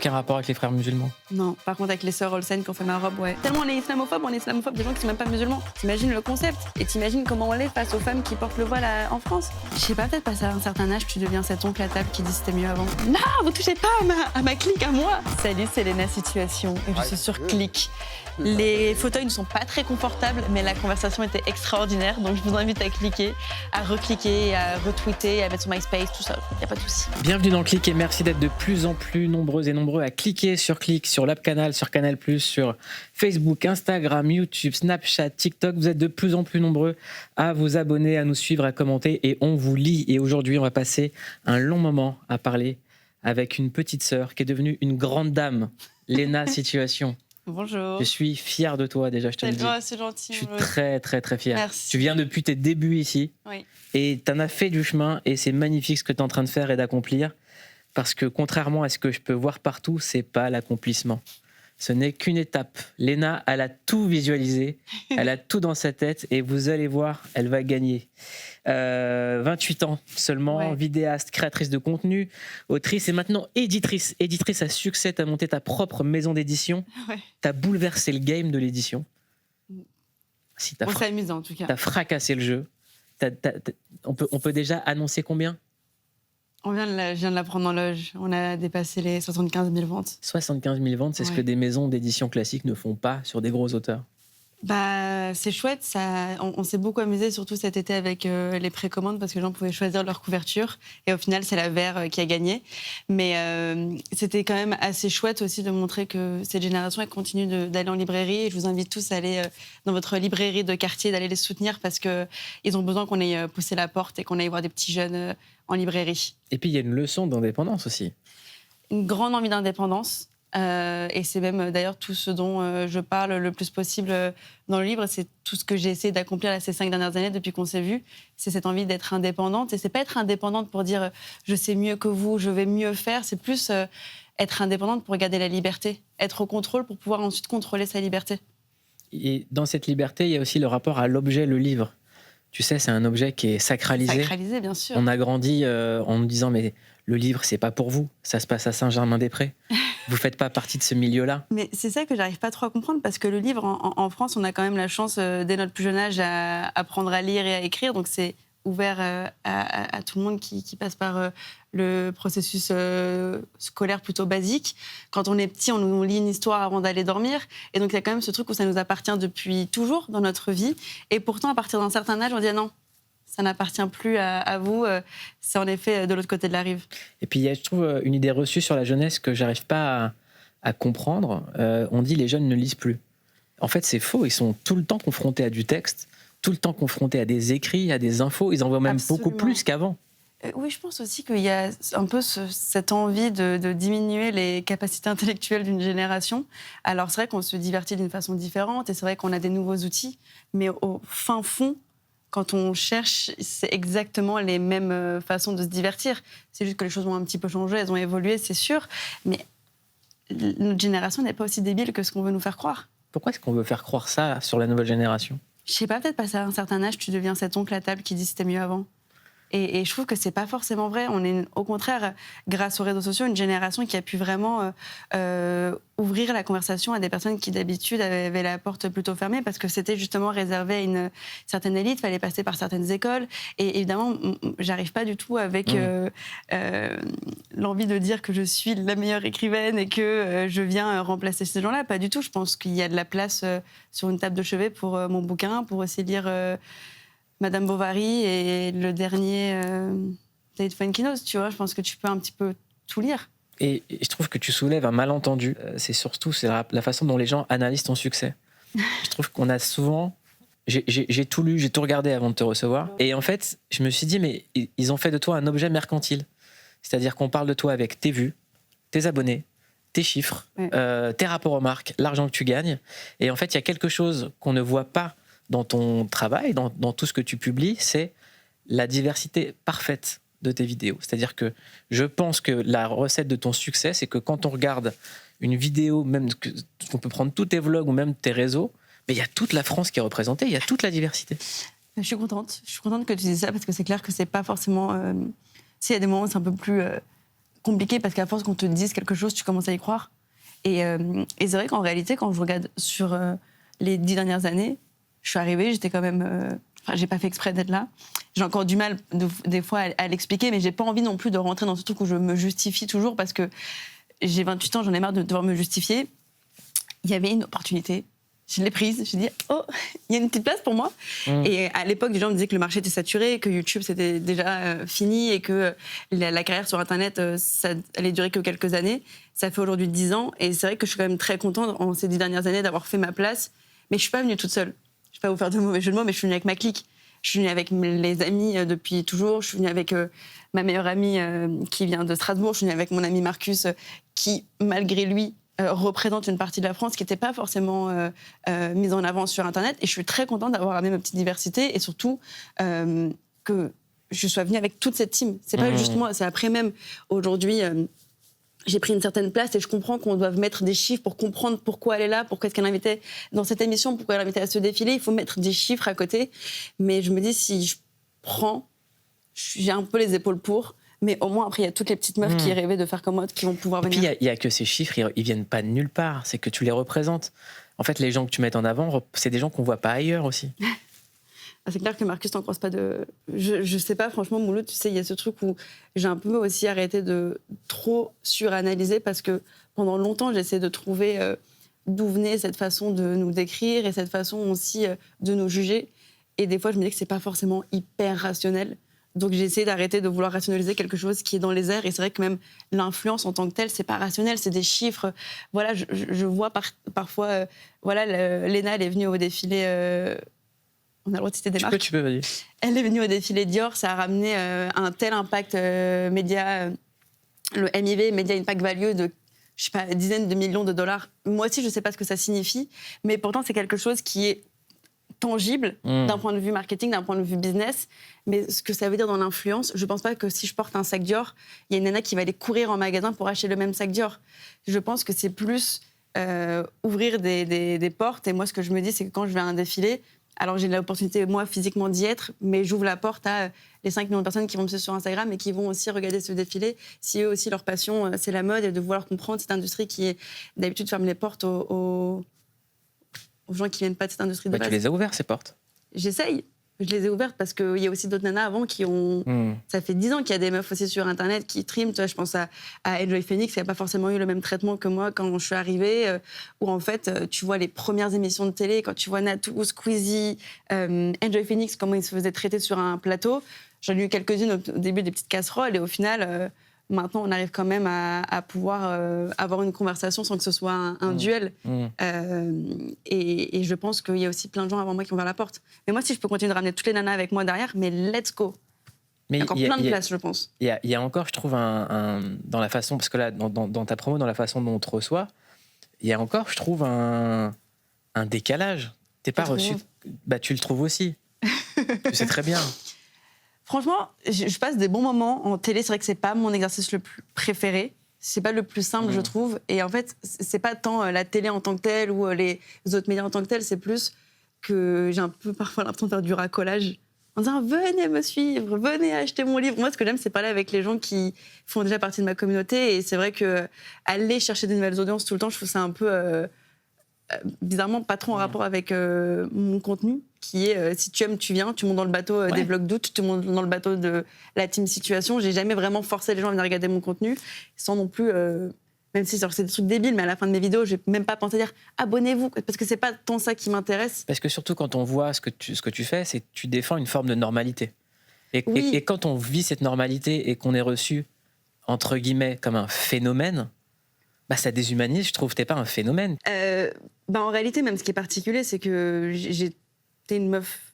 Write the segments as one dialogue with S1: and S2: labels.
S1: aucun rapport avec les frères musulmans.
S2: Non, par contre avec les sœurs Olsen qui ont fait ma robe, ouais. Tellement on est islamophobe des gens qui sont même pas musulmans. T'imagines le concept et t'imagines comment on l'est face aux femmes qui portent le voile en France. Je sais pas, peut-être passer à un certain âge, tu deviens cet oncle à table qui dit c'était mieux avant. Non, vous touchez pas à ma clique, à moi. Salut, c'est Léna Situation et je suis sur Click. Les fauteuils ne sont pas très confortables, mais la conversation était extraordinaire, donc je vous invite à cliquer, à recliquer, à retweeter, à mettre sur MySpace, tout ça, y a pas de souci.
S1: Bienvenue dans Click et merci d'être de plus en plus nombreuses et nombreux à cliquer sur Click, sur l'App Canal, sur Canal+, sur Facebook, Instagram, YouTube, Snapchat, TikTok. Vous êtes de plus en plus nombreux à vous abonner, à nous suivre, à commenter et on vous lit. Et aujourd'hui, on va passer un long moment à parler avec une petite sœur qui est devenue une grande dame, Léna Situation.
S2: Bonjour.
S1: Je suis fier de toi déjà, je te le dis.
S2: C'est gentil.
S1: Je suis très très très fier.
S2: Merci.
S1: Tu viens depuis tes débuts ici
S2: Oui.
S1: et tu en as fait du chemin et c'est magnifique ce que tu es en train de faire et d'accomplir parce que contrairement à ce que je peux voir partout, c'est pas l'accomplissement. Ce n'est qu'une étape. Léna, elle a tout visualisé, elle a tout dans sa tête et vous allez voir, elle va gagner. 28 ans seulement,
S2: Ouais.
S1: Vidéaste, créatrice de contenu, autrice et maintenant éditrice. Éditrice à succès, tu as monté ta propre maison d'édition.
S2: Ouais.
S1: Tu as bouleversé le game de l'édition. Si tu
S2: Bon, c'est amusant en tout cas.
S1: as fracassé le jeu. On peut déjà annoncer combien ?
S2: Je viens de la prendre en loge. On a dépassé les 75 000 ventes.
S1: 75 000 ventes, c'est ce
S2: Ouais.
S1: que des maisons d'édition classiques ne font pas sur des gros auteurs.
S2: Bah, c'est chouette. On s'est beaucoup amusé, surtout cet été avec les précommandes, parce que les gens pouvaient choisir leur couverture. Et au final, c'est la Vert qui a gagné. Mais c'était quand même assez chouette aussi de montrer que cette génération elle continue d'aller en librairie. Et je vous invite tous à aller dans votre librairie de quartier, d'aller les soutenir, parce qu'ils ont besoin qu'on ait poussé la porte et qu'on aille voir des petits jeunes en librairie.
S1: Et puis il y a une leçon d'indépendance aussi.
S2: Une grande envie d'indépendance. Et c'est même d'ailleurs tout ce dont je parle le plus possible dans le livre. C'est tout ce que j'ai essayé d'accomplir ces 5 dernières années depuis qu'on s'est vu. C'est cette envie d'être indépendante. Et c'est pas être indépendante pour dire je sais mieux que vous, je vais mieux faire. C'est plus être indépendante pour garder la liberté. Être au contrôle pour pouvoir ensuite contrôler sa liberté.
S1: Et dans cette liberté, il y a aussi le rapport à l'objet, le livre. Tu sais, c'est un objet qui est sacralisé.
S2: Sacralisé, bien sûr.
S1: On a grandi en nous disant mais le livre, c'est pas pour vous. Ça se passe à Saint-Germain-des-Prés. Vous faites pas partie de ce milieu-là.
S2: Mais c'est ça que j'arrive pas trop à comprendre, parce que le livre, en France, on a quand même la chance, dès notre plus jeune âge, à apprendre à lire et à écrire. Donc c'est ouvert à tout le monde qui passe par le processus scolaire plutôt basique. Quand on est petit, on lit une histoire avant d'aller dormir. Et donc il y a quand même ce truc où ça nous appartient depuis toujours dans notre vie. Et pourtant, à partir d'un certain âge, on dit ah non, ça n'appartient plus à vous. C'est en effet de l'autre côté de la rive.
S1: Et puis il y a, je trouve, une idée reçue sur la jeunesse que j'arrive pas à comprendre. On dit les jeunes ne lisent plus. En fait, c'est faux. Ils sont tout le temps confrontés à du texte, tout le temps confrontés à des écrits, à des infos. Ils en voient même
S2: Absolument.
S1: beaucoup plus qu'avant.
S2: Oui, je pense aussi qu'il y a un peu cette envie de diminuer les capacités intellectuelles d'une génération. Alors, c'est vrai qu'on se divertit d'une façon différente et c'est vrai qu'on a des nouveaux outils, mais au fin fond, quand on cherche, c'est exactement les mêmes façons de se divertir. C'est juste que les choses ont un petit peu changé, elles ont évolué, c'est sûr, mais notre génération n'est pas aussi débile que ce qu'on veut nous faire croire.
S1: Pourquoi est-ce qu'on veut faire croire ça sur la nouvelle génération ?
S2: Je sais pas, peut-être passer à un certain âge, tu deviens cet oncle à table qui dit c'était mieux avant. Et je trouve que c'est pas forcément vrai. On est au contraire, grâce aux réseaux sociaux, une génération qui a pu vraiment ouvrir la conversation à des personnes qui d'habitude avaient la porte plutôt fermée, parce que c'était justement réservé à une certaine élite, il fallait passer par certaines écoles. Et évidemment, j'arrive pas du tout avec l'envie de dire que je suis la meilleure écrivaine et que je viens remplacer ces gens-là. Pas du tout. Je pense qu'il y a de la place sur une table de chevet pour mon bouquin, pour aussi lire Madame Bovary et le dernier David Fuenkinos, tu vois. Je pense que tu peux un petit peu tout lire.
S1: Et je trouve que tu soulèves un malentendu. C'est la façon dont les gens analysent ton succès. Je trouve qu'on a souvent... J'ai tout lu, j'ai tout regardé avant de te recevoir. Et en fait, je me suis dit, mais ils ont fait de toi un objet mercantile. C'est-à-dire qu'on parle de toi avec tes vues, tes abonnés, tes chiffres, tes rapports aux marques, l'argent que tu gagnes. Et en fait, il y a quelque chose qu'on ne voit pas dans ton travail, dans tout ce que tu publies, c'est la diversité parfaite de tes vidéos. C'est-à-dire que je pense que la recette de ton succès, c'est que quand on regarde une vidéo, même qu'on peut prendre tous tes vlogs ou même tes réseaux, mais il y a toute la France qui est représentée, il y a toute la diversité.
S2: Je suis contente que tu dises ça, parce que c'est clair que c'est pas forcément... S'il y a des moments où c'est un peu plus compliqué parce qu'à force qu'on te dise quelque chose, tu commences à y croire. Et c'est vrai qu'en réalité, quand je regarde sur les 10 dernières années, je suis arrivée, j'étais quand même... j'ai pas fait exprès d'être là. J'ai encore du mal, des fois, à l'expliquer, mais j'ai pas envie non plus de rentrer dans ce truc où je me justifie toujours parce que j'ai 28 ans, j'en ai marre de devoir me justifier. Il y avait une opportunité. Je l'ai prise. J'ai dit, oh, il y a une petite place pour moi. Et à l'époque, les gens me disaient que le marché était saturé, que YouTube, c'était déjà fini et que la carrière sur Internet, ça allait durer que quelques années. Ça fait aujourd'hui 10 ans. Et c'est vrai que je suis quand même très contente, en ces 10 dernières années, d'avoir fait ma place. Mais je suis pas venue toute seule. Je vais pas vous faire de mauvais jeux de mots, mais je suis venue avec ma clique. Je suis venue avec les amis depuis toujours. Je suis venue avec ma meilleure amie qui vient de Strasbourg. Je suis venue avec mon ami Marcus qui, malgré lui, représente une partie de la France qui n'était pas forcément mise en avant sur Internet. Et je suis très contente d'avoir amené ma petite diversité et surtout que je sois venue avec toute cette team. C'est pas juste moi, c'est après même. Aujourd'hui, j'ai pris une certaine place et je comprends qu'on doit mettre des chiffres pour comprendre pourquoi elle est là, pourquoi est-ce qu'elle invitait dans cette émission, pourquoi elle invitait à ce défilé. Il faut mettre des chiffres à côté. Mais je me dis, si je prends, j'ai un peu les épaules pour... Mais au moins, après, il y a toutes les petites meufs qui rêvaient de faire comme moi, qui vont pouvoir venir.
S1: Et puis, il n'y a que ces chiffres, ils viennent pas de nulle part. C'est que tu les représentes. En fait, les gens que tu mets en avant, c'est des gens qu'on voit pas ailleurs aussi.
S2: C'est clair que Marcus, t'en croises pas de... Je sais pas, franchement, Mouloud, tu sais, il y a ce truc où j'ai un peu aussi arrêté de trop suranalyser parce que pendant longtemps, j'ai essayé de trouver d'où venait cette façon de nous décrire et cette façon aussi de nous juger. Et des fois, je me dis que c'est pas forcément hyper rationnel. Donc j'ai essayé d'arrêter de vouloir rationaliser quelque chose qui est dans les airs. Et c'est vrai que même l'influence en tant que telle, c'est pas rationnel, c'est des chiffres. Voilà, je vois parfois... Léna, elle est venue au défilé... on a le droit de citer des marques.
S1: Tu peux, vas-y.
S2: Elle est venue au défilé Dior, ça a ramené un tel impact média, le MIV, Media Impact Value, de, je sais pas, dizaines de millions de dollars. Moi aussi, je sais pas ce que ça signifie, mais pourtant, c'est quelque chose qui est tangible d'un point de vue marketing, d'un point de vue business, mais ce que ça veut dire dans l'influence, je pense pas que si je porte un sac Dior, il y a une nana qui va aller courir en magasin pour acheter le même sac Dior. Je pense que c'est plus ouvrir des portes, et moi ce que je me dis, c'est que quand je vais à un défilé, alors j'ai l'opportunité, moi, physiquement d'y être, mais j'ouvre la porte à les 5 millions de personnes qui vont me suivre sur Instagram et qui vont aussi regarder ce défilé. Si eux aussi, leur passion, c'est la mode, et de vouloir comprendre cette industrie qui, d'habitude, ferme les portes aux gens qui viennent pas de cette industrie de base.
S1: Tu les as ouvertes, ces portes.
S2: J'essaye. Je les ai ouvertes parce qu'il y a aussi d'autres nanas avant qui ont... Ça fait 10 ans qu'il y a des meufs aussi sur Internet qui triment. Tu vois, je pense à Enjoy Phoenix, qui n'a pas forcément eu le même traitement que moi quand je suis arrivée, où en fait, tu vois les premières émissions de télé, quand tu vois Natou, Squeezie, Enjoy Phoenix, comment ils se faisaient traiter sur un plateau. J'en ai eu quelques-unes au début, des petites casseroles, et au final... Maintenant, on arrive quand même à pouvoir avoir une conversation sans que ce soit un duel. Et je pense qu'il y a aussi plein de gens avant moi qui ont ouvert la porte. Mais moi, si je peux continuer de ramener toutes les nanas avec moi derrière, mais let's go. Mais il y a encore plein de places, je pense.
S1: Il y a encore, je trouve, dans la façon... Parce que là, dans ta promo, dans la façon dont on te reçoit, il y a encore, je trouve, un décalage. T'es pas reçu... Bah, tu le trouves aussi. Tu sais très bien.
S2: Franchement, je passe des bons moments en télé. C'est vrai que c'est pas mon exercice le plus préféré. C'est pas le plus simple, je trouve. Et en fait, c'est pas tant la télé en tant que telle ou les autres médias en tant que telle. C'est plus que j'ai un peu parfois l'impression de faire du racolage en disant « Venez me suivre, venez acheter mon livre ». Moi, ce que j'aime, c'est parler avec les gens qui font déjà partie de ma communauté. Et c'est vrai qu'aller chercher de nouvelles audiences tout le temps, je trouve ça un peu... bizarrement pas trop en rapport avec mon contenu, qui est si tu aimes, tu viens, tu montes dans le bateau des vlogs d'août, tu montes dans le bateau de la team Situation. J'ai jamais vraiment forcé les gens à venir regarder mon contenu, sans non plus, même si c'est des trucs débiles, mais à la fin de mes vidéos, j'ai même pas pensé à dire abonnez-vous, parce que c'est pas tant ça qui m'intéresse.
S1: Parce que surtout quand on voit ce que tu fais, c'est que tu défends une forme de normalité. Et quand on vit cette normalité et qu'on est reçu, entre guillemets, comme un phénomène, bah ça déshumanise, je trouve. T'es pas un phénomène.
S2: En réalité, même ce qui est particulier, c'est que j'étais une meuf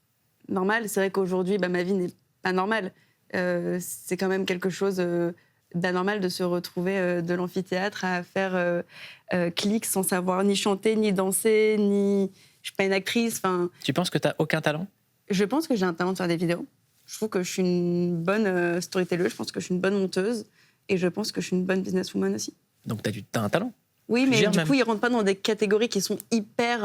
S2: normale. C'est vrai qu'aujourd'hui, ma vie n'est pas normale. C'est quand même quelque chose d'anormal de se retrouver de l'amphithéâtre à faire clic sans savoir ni chanter, ni danser, ni... Je suis pas une actrice.
S1: Tu penses que t'as aucun talent ?
S2: Je pense que j'ai un talent de faire des vidéos. Je trouve que je suis une bonne storyteller, je pense que je suis une bonne monteuse, et je pense que je suis une bonne businesswoman aussi.
S1: Donc t'as un talent ?
S2: Oui, mais du coup, ils ne rentrent pas dans des catégories qui sont hyper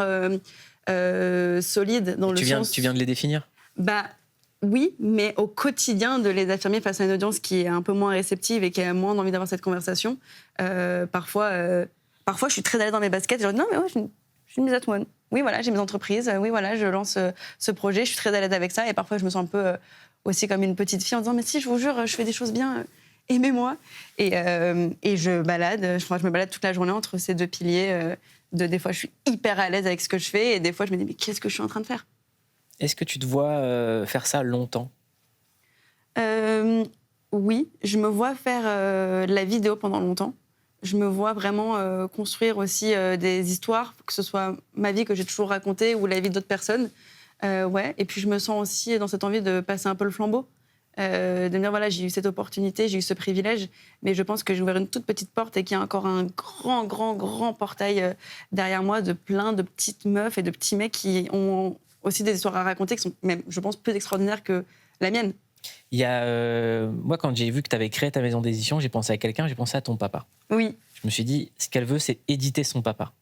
S2: solides dans le sens...
S1: Tu viens de les définir ?
S2: oui, mais au quotidien, de les affirmer face à une audience qui est un peu moins réceptive et qui a moins envie d'avoir cette conversation. Parfois, je suis très à l'aise dans mes baskets. Je dis non, mais ouais, je suis une business woman. Oui, voilà, j'ai mes entreprises. Oui, voilà, je lance ce projet. Je suis très à l'aise avec ça. Et parfois, je me sens un peu aussi comme une petite fille en disant mais si, je vous jure, je fais des choses bien. Aimez-moi. Et je me balade toute la journée entre ces deux piliers. Des fois, je suis hyper à l'aise avec ce que je fais. Et des fois, je me dis mais qu'est-ce que je suis en train de faire ?
S1: Est-ce que tu te vois faire ça longtemps ?
S2: Oui, je me vois faire de la vidéo pendant longtemps. Je me vois vraiment construire aussi des histoires, que ce soit ma vie que j'ai toujours racontée ou la vie d'autres personnes. Ouais. Et puis je me sens aussi dans cette envie de passer un peu le flambeau, de me dire voilà, j'ai eu cette opportunité, j'ai eu ce privilège, mais je pense que j'ai ouvert une toute petite porte et qu'il y a encore un grand portail derrière moi de plein de petites meufs et de petits mecs qui ont aussi des histoires à raconter qui sont même, je pense, plus extraordinaires que la mienne.
S1: Il y a, moi, quand j'ai vu que tu avais créé ta maison d'édition, j'ai pensé à quelqu'un, j'ai pensé à ton papa.
S2: Oui.
S1: Je me suis dit, ce qu'elle veut, c'est éditer son papa.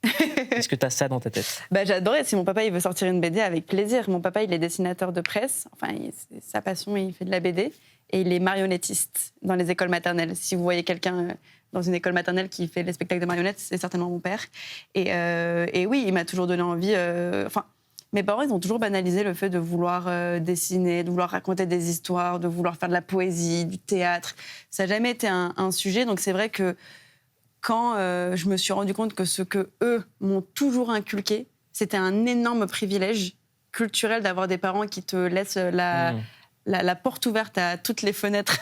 S1: Est-ce que tu as ça dans ta tête ?
S2: J'adorais. Si mon papa il veut sortir une BD, avec plaisir. Mon papa, il est dessinateur de presse. Enfin, c'est sa passion, il fait de la BD. Et il est marionnettiste dans les écoles maternelles. Si vous voyez quelqu'un dans une école maternelle qui fait les spectacles de marionnettes, c'est certainement mon père. Et oui, il m'a toujours donné envie... mes parents, ils ont toujours banalisé le fait de vouloir dessiner, de vouloir raconter des histoires, de vouloir faire de la poésie, du théâtre. Ça n'a jamais été un sujet. Donc c'est vrai que quand je me suis rendu compte que ce que eux m'ont toujours inculqué, c'était un énorme privilège culturel d'avoir des parents qui te laissent la porte ouverte à toutes les fenêtres.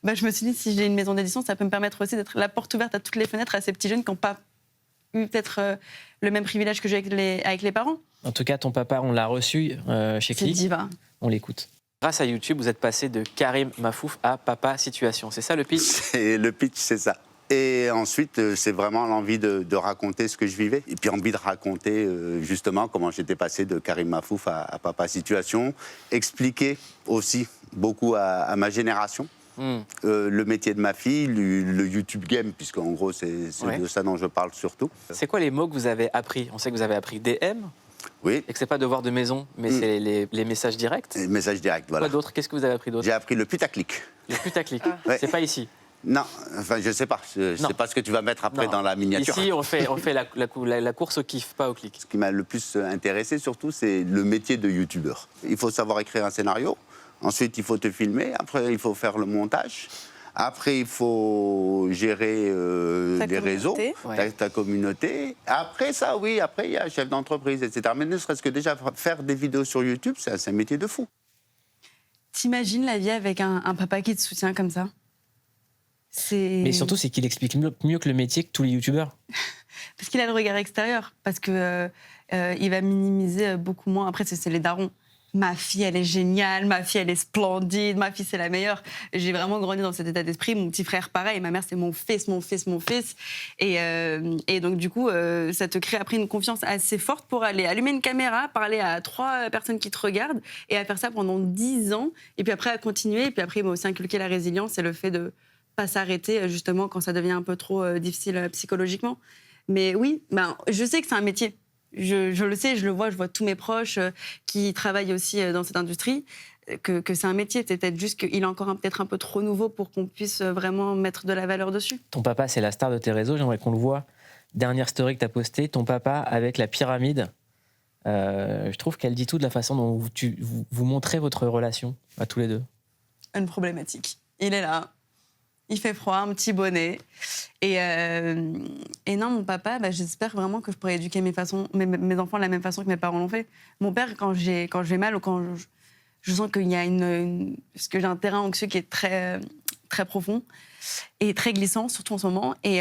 S2: Je me suis dit, si j'ai une maison d'édition, ça peut me permettre aussi d'être la porte ouverte à toutes les fenêtres à ces petits jeunes qui n'ont pas eu peut-être le même privilège que j'ai avec les parents.
S1: En tout cas, ton papa, on l'a reçu chez Click.
S2: C'est diva.
S1: On l'écoute. Grâce à YouTube, vous êtes passé de Karim Mafouf à Papa Situation. C'est ça le pitch ?
S3: Le pitch, c'est ça. Et ensuite, c'est vraiment l'envie de raconter ce que je vivais. Et puis envie de raconter justement comment j'étais passé de Karim Mafouf à Papa Situation. Expliquer aussi beaucoup à ma génération le métier de ma fille, le YouTube game, puisqu'en gros, c'est de ça dont je parle surtout.
S1: C'est quoi les mots que vous avez appris ? On sait que vous avez appris DM.
S3: Oui.
S1: Et que c'est pas devoir de maison, mais c'est les messages directs.
S3: Les messages directs, voilà.
S1: Quoi d'autre ? Qu'est-ce que vous avez appris d'autre ?
S3: J'ai appris le putaclic.
S1: Le putaclic.
S3: Ouais.
S1: C'est pas ici.
S3: Non, enfin je sais pas. Je sais pas ce que tu vas mettre après dans la miniature.
S1: Ici, on fait la course au kiff, pas au clic.
S3: Ce qui m'a le plus intéressé surtout, c'est le métier de youtubeur. Il faut savoir écrire un scénario. Ensuite, il faut te filmer. Après, il faut faire le montage. Après, il faut gérer les réseaux, ta communauté. Après ça, oui, après, il y a chef d'entreprise, etc. Mais ne serait-ce que déjà faire des vidéos sur YouTube, c'est un métier de fou.
S2: T'imagines la vie avec un papa qui te soutient comme ça ?
S1: Mais surtout, c'est qu'il explique mieux que le métier que tous les youtubeurs.
S2: Parce qu'il a le regard extérieur. Parce que il va minimiser beaucoup moins. Après, c'est les darons. Ma fille, elle est géniale, ma fille, elle est splendide, ma fille, c'est la meilleure. J'ai vraiment grandi dans cet état d'esprit. Mon petit frère, pareil. Ma mère, c'est mon fils. Et donc, du coup, ça te crée après une confiance assez forte pour aller allumer une caméra, parler à 3 personnes qui te regardent et à faire ça pendant 10 ans. Et puis après, à continuer. Et puis après, il m'a aussi inculqué la résilience et le fait de pas s'arrêter, justement, quand ça devient un peu trop difficile psychologiquement. Mais oui, je sais que c'est un métier. Je le sais, je le vois, je vois tous mes proches qui travaillent aussi dans cette industrie, que c'est un métier. C'est peut-être juste qu'il est encore peut-être un peu trop nouveau pour qu'on puisse vraiment mettre de la valeur dessus. Ton
S1: papa, c'est la star de tes réseaux, j'aimerais qu'on le voit. Dernière story que tu as postée, ton papa avec la pyramide. Je trouve qu'elle dit tout de la façon dont vous montrez votre relation à tous les deux.
S2: Une problématique. Il est là. Il fait froid, un petit bonnet. Et non, mon papa, j'espère vraiment que je pourrais éduquer mes enfants de la même façon que mes parents l'ont fait. Mon père, quand je vais mal ou quand je sens qu'il y a parce que j'ai un terrain anxieux qui est très, très profond et très glissant, surtout en ce moment. Et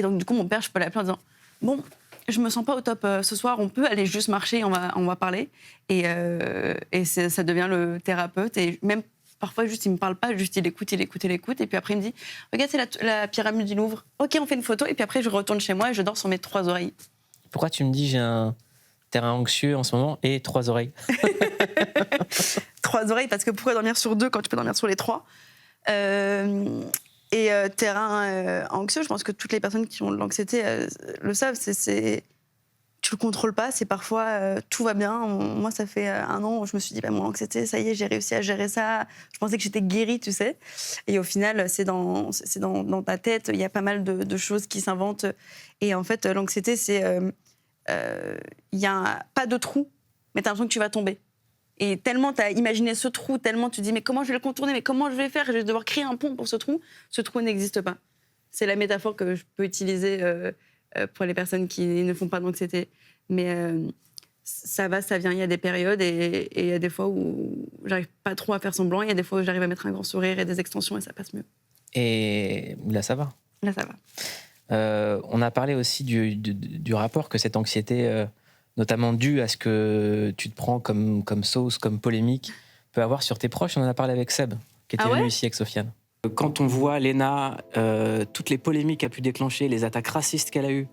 S2: donc, du coup, mon père, je peux l'appeler en disant « Bon, je me sens pas au top ce soir, on peut aller juste marcher, on va parler. » Et ça devient le thérapeute. Et même parfois, juste, il me parle pas, juste il écoute. Et puis après, il me dit « Regarde, c'est la pyramide du Louvre. Ok, on fait une photo. » Et puis après, je retourne chez moi et je dors sur mes 3 oreilles.
S1: Pourquoi tu me dis j'ai un terrain anxieux en ce moment et 3 oreilles
S2: 3 oreilles, parce que pourquoi dormir sur 2 quand tu peux dormir sur les 3 terrain anxieux, je pense que toutes les personnes qui ont de l'anxiété le savent, tu tu le contrôles pas. C'est parfois tout va bien. Moi, ça fait 1 an où je me suis dit, mon anxiété, ça y est, j'ai réussi à gérer ça. Je pensais que j'étais guérie, tu sais. Et au final, c'est dans ta tête. Il y a pas mal de choses qui s'inventent. Et en fait, l'anxiété, c'est il y a pas de trou, mais t'as l'impression que tu vas tomber. Et tellement tu as imaginé ce trou, tellement tu dis mais comment je vais le contourner, mais comment je vais faire, je vais devoir créer un pont pour ce trou. Ce trou n'existe pas. C'est la métaphore que je peux utiliser pour les personnes qui ne font pas d'anxiété. Mais ça va, ça vient, il y a des périodes et il y a des fois où j'arrive pas trop à faire semblant, il y a des fois où j'arrive à mettre un grand sourire et des extensions et ça passe mieux.
S1: Et là, ça va.
S2: Là, ça va.
S1: On a parlé aussi du rapport que cette anxiété, notamment due à ce que tu te prends comme sauce, comme polémique, peut avoir sur tes proches. On en a parlé avec Seb, qui était venu ici avec Sofiane. Quand on voit Léna, toutes les polémiques qu'elle a pu déclencher, les attaques racistes qu'elle a eues,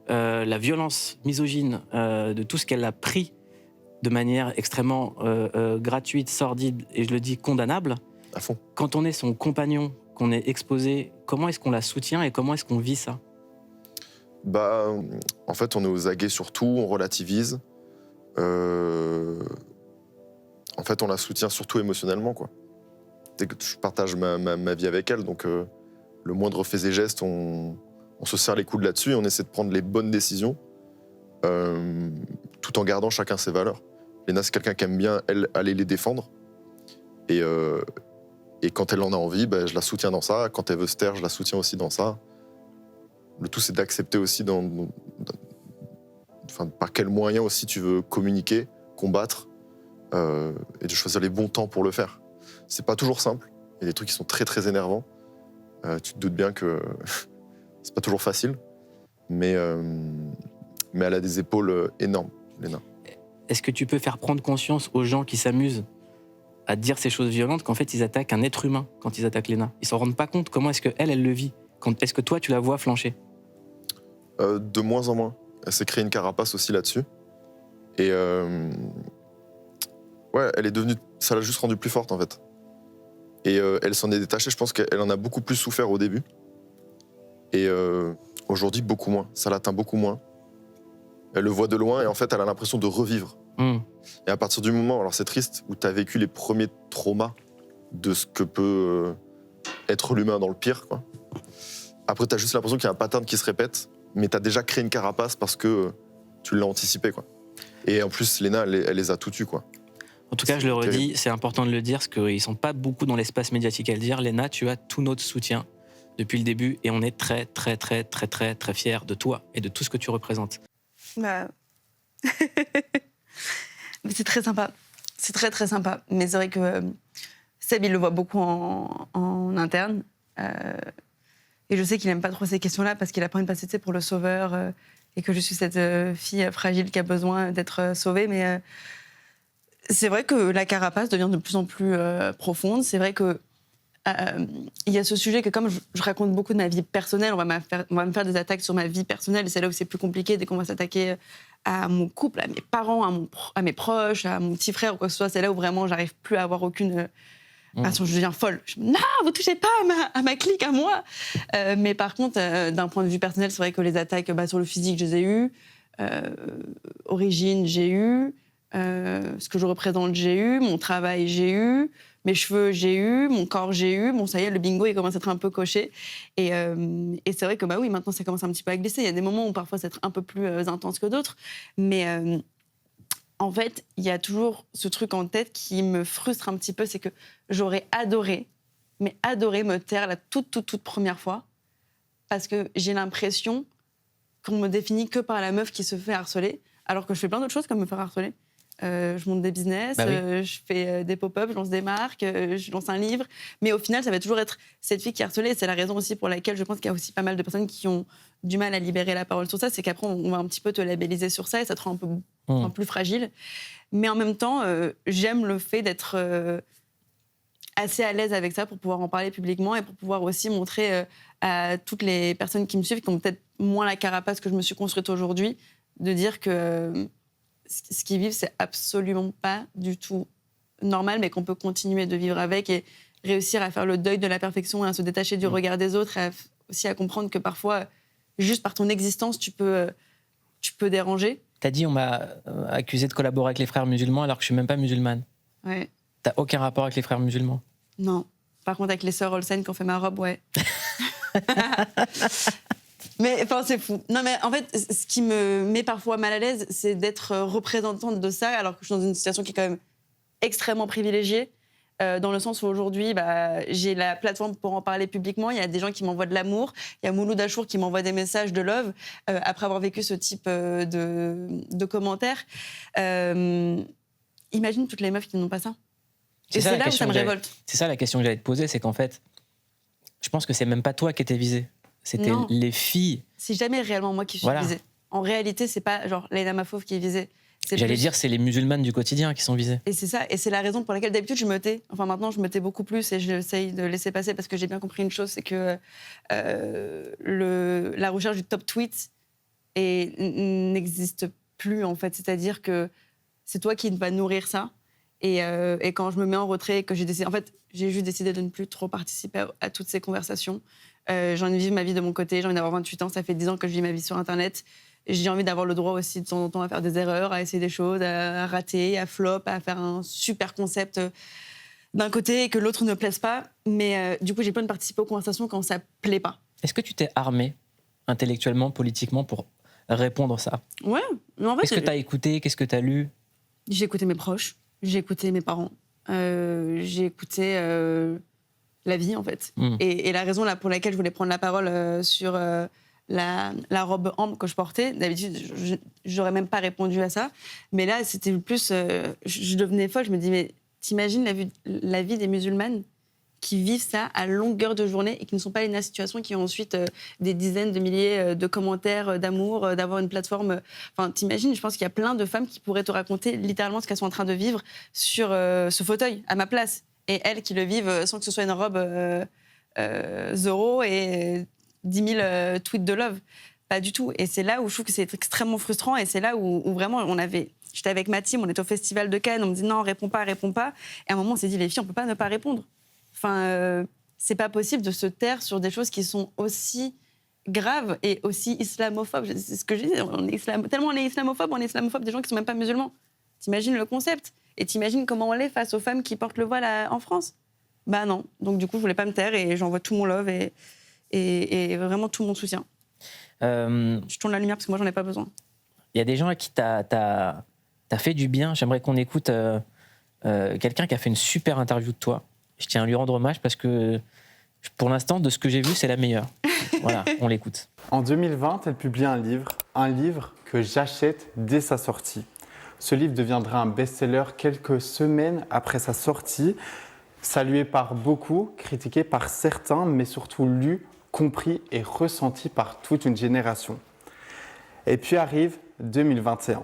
S1: la violence misogyne, de tout ce qu'elle a pris de manière extrêmement gratuite, sordide, et je le dis condamnable,
S4: à fond.
S1: Quand on est son compagnon, qu'on est exposé, comment est-ce qu'on la soutient et comment est-ce qu'on vit ça ?
S4: En fait, on est aux aguets sur tout, on relativise. En fait, on la soutient surtout émotionnellement, quoi. Dès que je partage ma vie avec elle, donc le moindre fait et geste, on se serre les coudes là-dessus et on essaie de prendre les bonnes décisions, tout en gardant chacun ses valeurs. Léna, c'est quelqu'un qui aime bien, elle, aller les défendre. Et quand elle en a envie, je la soutiens dans ça. Quand elle veut se taire, je la soutiens aussi dans ça. Le tout, c'est d'accepter aussi par quels moyens aussi tu veux communiquer, combattre, et de choisir les bons temps pour le faire. C'est pas toujours simple. Il y a des trucs qui sont très très énervants. Tu te doutes bien que c'est pas toujours facile, mais elle a des épaules énormes, Léna.
S1: Est-ce que tu peux faire prendre conscience aux gens qui s'amusent à dire ces choses violentes qu'en fait ils attaquent un être humain quand ils attaquent Léna ? Ils s'en rendent pas compte. Comment est-ce qu'elle le vit ? Est-ce que toi tu la vois flancher ?
S4: De moins en moins. Elle s'est créée une carapace aussi là-dessus. Et elle est devenue. Ça l'a juste rendue plus forte en fait. Et elle s'en est détachée. Je pense qu'elle en a beaucoup plus souffert au début. Et aujourd'hui, beaucoup moins. Ça l'atteint beaucoup moins. Elle le voit de loin et en fait, elle a l'impression de revivre. Et à partir du moment, alors c'est triste, où tu as vécu les premiers traumas de ce que peut être l'humain dans le pire, quoi. Après, tu as juste l'impression qu'il y a un pattern qui se répète, mais tu as déjà créé une carapace parce que tu l'as anticipé, quoi. Et en plus, Léna, elle les a tout tues, quoi.
S1: En tout cas, je le redis, c'est important de le dire, parce qu'ils ne sont pas beaucoup dans l'espace médiatique à le dire. Léna, tu as tout notre soutien depuis le début, et on est très, très, très, très, très, très fiers de toi et de tout ce que tu représentes.
S2: C'est très sympa. C'est très, très sympa. Mais c'est vrai que Seb, il le voit beaucoup en interne. Et je sais qu'il n'aime pas trop ces questions-là parce qu'il a pas envie de passer pour le sauveur et que je suis cette fille fragile qui a besoin d'être sauvée. Mais c'est vrai que la carapace devient de plus en plus profonde. C'est vrai que il y a ce sujet que comme je raconte beaucoup de ma vie personnelle, on va me faire des attaques sur ma vie personnelle. Et c'est là où c'est plus compliqué dès qu'on va s'attaquer à mon couple, à mes parents, à mes proches, à mon petit frère ou quoi que ce soit. C'est là où vraiment j'arrive plus à avoir aucune... je deviens folle. Non, vous touchez pas à ma clique, à moi. Mais par contre, d'un point de vue personnel, c'est vrai que les attaques sur le physique, je les ai eues. Origine, j'ai eu. Ce que je représente, j'ai eu. Mon travail, j'ai eu. Mes cheveux, j'ai eu. Mon corps, j'ai eu. Bon, ça y est, le bingo, il commence à être un peu coché. Et c'est vrai que, oui, maintenant, ça commence un petit peu à glisser. Il y a des moments où parfois, c'est un peu plus intense que d'autres. Mais... en fait, il y a toujours ce truc en tête qui me frustre un petit peu, c'est que j'aurais adoré me taire la toute première fois, parce que j'ai l'impression qu'on me définit que par la meuf qui se fait harceler, alors que je fais plein d'autres choses comme me faire harceler. Je monte des business, je fais des pop-up, je lance des marques, je lance un livre. Mais au final, ça va toujours être cette fille qui est harcelée. C'est la raison aussi pour laquelle je pense qu'il y a aussi pas mal de personnes qui ont du mal à libérer la parole sur ça. C'est qu'après, on va un petit peu te labelliser sur ça et ça te rend un peu plus fragile. Mais en même temps, j'aime le fait d'être assez à l'aise avec ça pour pouvoir en parler publiquement et pour pouvoir aussi montrer à toutes les personnes qui me suivent, qui ont peut-être moins la carapace que je me suis construite aujourd'hui, de dire que... ce qu'ils vivent, c'est absolument pas du tout normal, mais qu'on peut continuer de vivre avec et réussir à faire le deuil de la perfection et à se détacher du regard des autres et aussi à comprendre que parfois, juste par ton existence, tu peux déranger.
S1: T'as dit on m'a accusé de collaborer avec les frères musulmans alors que je suis même pas musulmane.
S2: Ouais.
S1: T'as aucun rapport avec les frères musulmans?
S2: Non. Par contre, avec les sœurs Olsen qui ont fait ma robe, ouais. Mais enfin, c'est fou. Non, mais en fait, ce qui me met parfois mal à l'aise, c'est d'être représentante de ça, alors que je suis dans une situation qui est quand même extrêmement privilégiée, dans le sens où aujourd'hui, j'ai la plateforme pour en parler publiquement. Il y a des gens qui m'envoient de l'amour. Il y a Mouloud Achour qui m'envoie des messages de love après avoir vécu ce type de commentaires. Imagine toutes les meufs qui n'ont pas ça. Et c'est là où ça me révolte.
S1: C'est ça la question que j'allais te poser, c'est qu'en fait, je pense que c'est même pas toi qui étais visée. C'était
S2: Non.
S1: les filles.
S2: C'est jamais réellement moi qui suis visée. En réalité, c'est pas genre Leïla Mahfouz qui est visée.
S1: J'allais dire, c'est les musulmanes du quotidien qui sont visées.
S2: Et c'est ça, et c'est la raison pour laquelle d'habitude je me tais. Enfin maintenant je me tais beaucoup plus et j'essaye de laisser passer parce que j'ai bien compris une chose, c'est que la recherche du top tweet n'existe plus en fait. C'est-à-dire que c'est toi qui vas nourrir ça. Et quand je me mets en retrait, que j'ai décidé, en fait, j'ai juste décidé de ne plus trop participer à toutes ces conversations. J'ai envie de vivre ma vie de mon côté, j'ai envie d'avoir 28 ans, ça fait 10 ans que je vis ma vie sur Internet. J'ai envie d'avoir le droit aussi de temps en temps à faire des erreurs, à essayer des choses, à rater, à flop, à faire un super concept d'un côté et que l'autre ne plaise pas. Mais du coup, j'ai besoin de participer aux conversations quand ça plaît pas.
S1: Est-ce que tu t'es armé intellectuellement, politiquement pour répondre à ça?
S2: Ouais. Mais en fait,
S1: qu'est-ce que tu as écouté? Qu'est-ce que tu as lu?
S2: J'ai écouté mes proches, j'ai écouté mes parents, j'ai écouté la vie en fait. Et la raison là, pour laquelle je voulais prendre la parole sur la robe ambre que je portais, d'habitude j'aurais même pas répondu à ça, mais là c'était plus, je devenais folle, je me dis mais t'imagines la vie des musulmanes qui vivent ça à longueur de journée et qui ne sont pas dans une situation qui ont ensuite des dizaines de milliers de commentaires d'amour, d'avoir une plateforme. Enfin, t'imagines, je pense qu'il y a plein de femmes qui pourraient te raconter littéralement ce qu'elles sont en train de vivre sur ce fauteuil, à ma place. Et elles qui le vivent sans que ce soit une robe Zoro et 10 000 tweets de love. Pas du tout. Et c'est là où je trouve que c'est extrêmement frustrant et c'est là où vraiment j'étais avec ma team, on était au Festival de Cannes, on me dit non, réponds pas. Et à un moment, on s'est dit, les filles, on peut pas ne pas répondre. Enfin, c'est pas possible de se taire sur des choses qui sont aussi graves et aussi islamophobes. C'est ce que je dis. Tellement on est islamophobe des gens qui sont même pas musulmans. T'imagines le concept? Et t'imagines comment on l'est face aux femmes qui portent le voile en France? Bah non. Donc du coup, je voulais pas me taire et j'envoie tout mon love et vraiment tout mon soutien. Je tourne la lumière parce que moi, j'en ai pas besoin.
S1: Il y a des gens à qui t'as fait du bien. J'aimerais qu'on écoute quelqu'un qui a fait une super interview de toi. Je tiens à lui rendre hommage parce que, pour l'instant, de ce que j'ai vu, c'est la meilleure. Voilà, on l'écoute.
S5: En 2020, elle publie un livre que j'achète dès sa sortie. Ce livre deviendra un best-seller quelques semaines après sa sortie, salué par beaucoup, critiqué par certains, mais surtout lu, compris et ressenti par toute une génération. Et puis arrive 2021.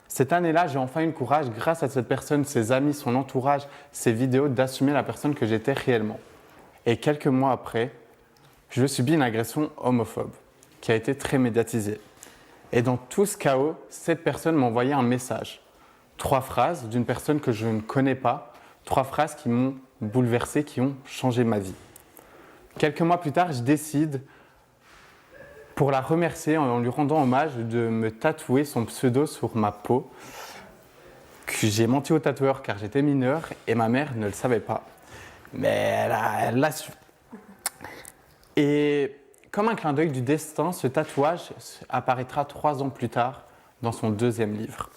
S5: Cette année-là, j'ai enfin eu le courage, grâce à cette personne, ses amis, son entourage, ses vidéos, d'assumer la personne que j'étais réellement. Et quelques mois après, je subis une agression homophobe qui a été très médiatisée. Et dans tout ce chaos, cette personne m'a envoyé un message. 3 phrases d'une personne que je ne connais pas, 3 phrases qui m'ont bouleversé, qui ont changé ma vie. Quelques mois plus tard, je décide, pour la remercier, en lui rendant hommage, de me tatouer son pseudo sur ma peau. J'ai menti au tatoueur car j'étais mineur et ma mère ne le savait pas. Mais elle l'a su. Et comme un clin d'œil du destin, ce tatouage apparaîtra 3 ans plus tard dans son 2e livre.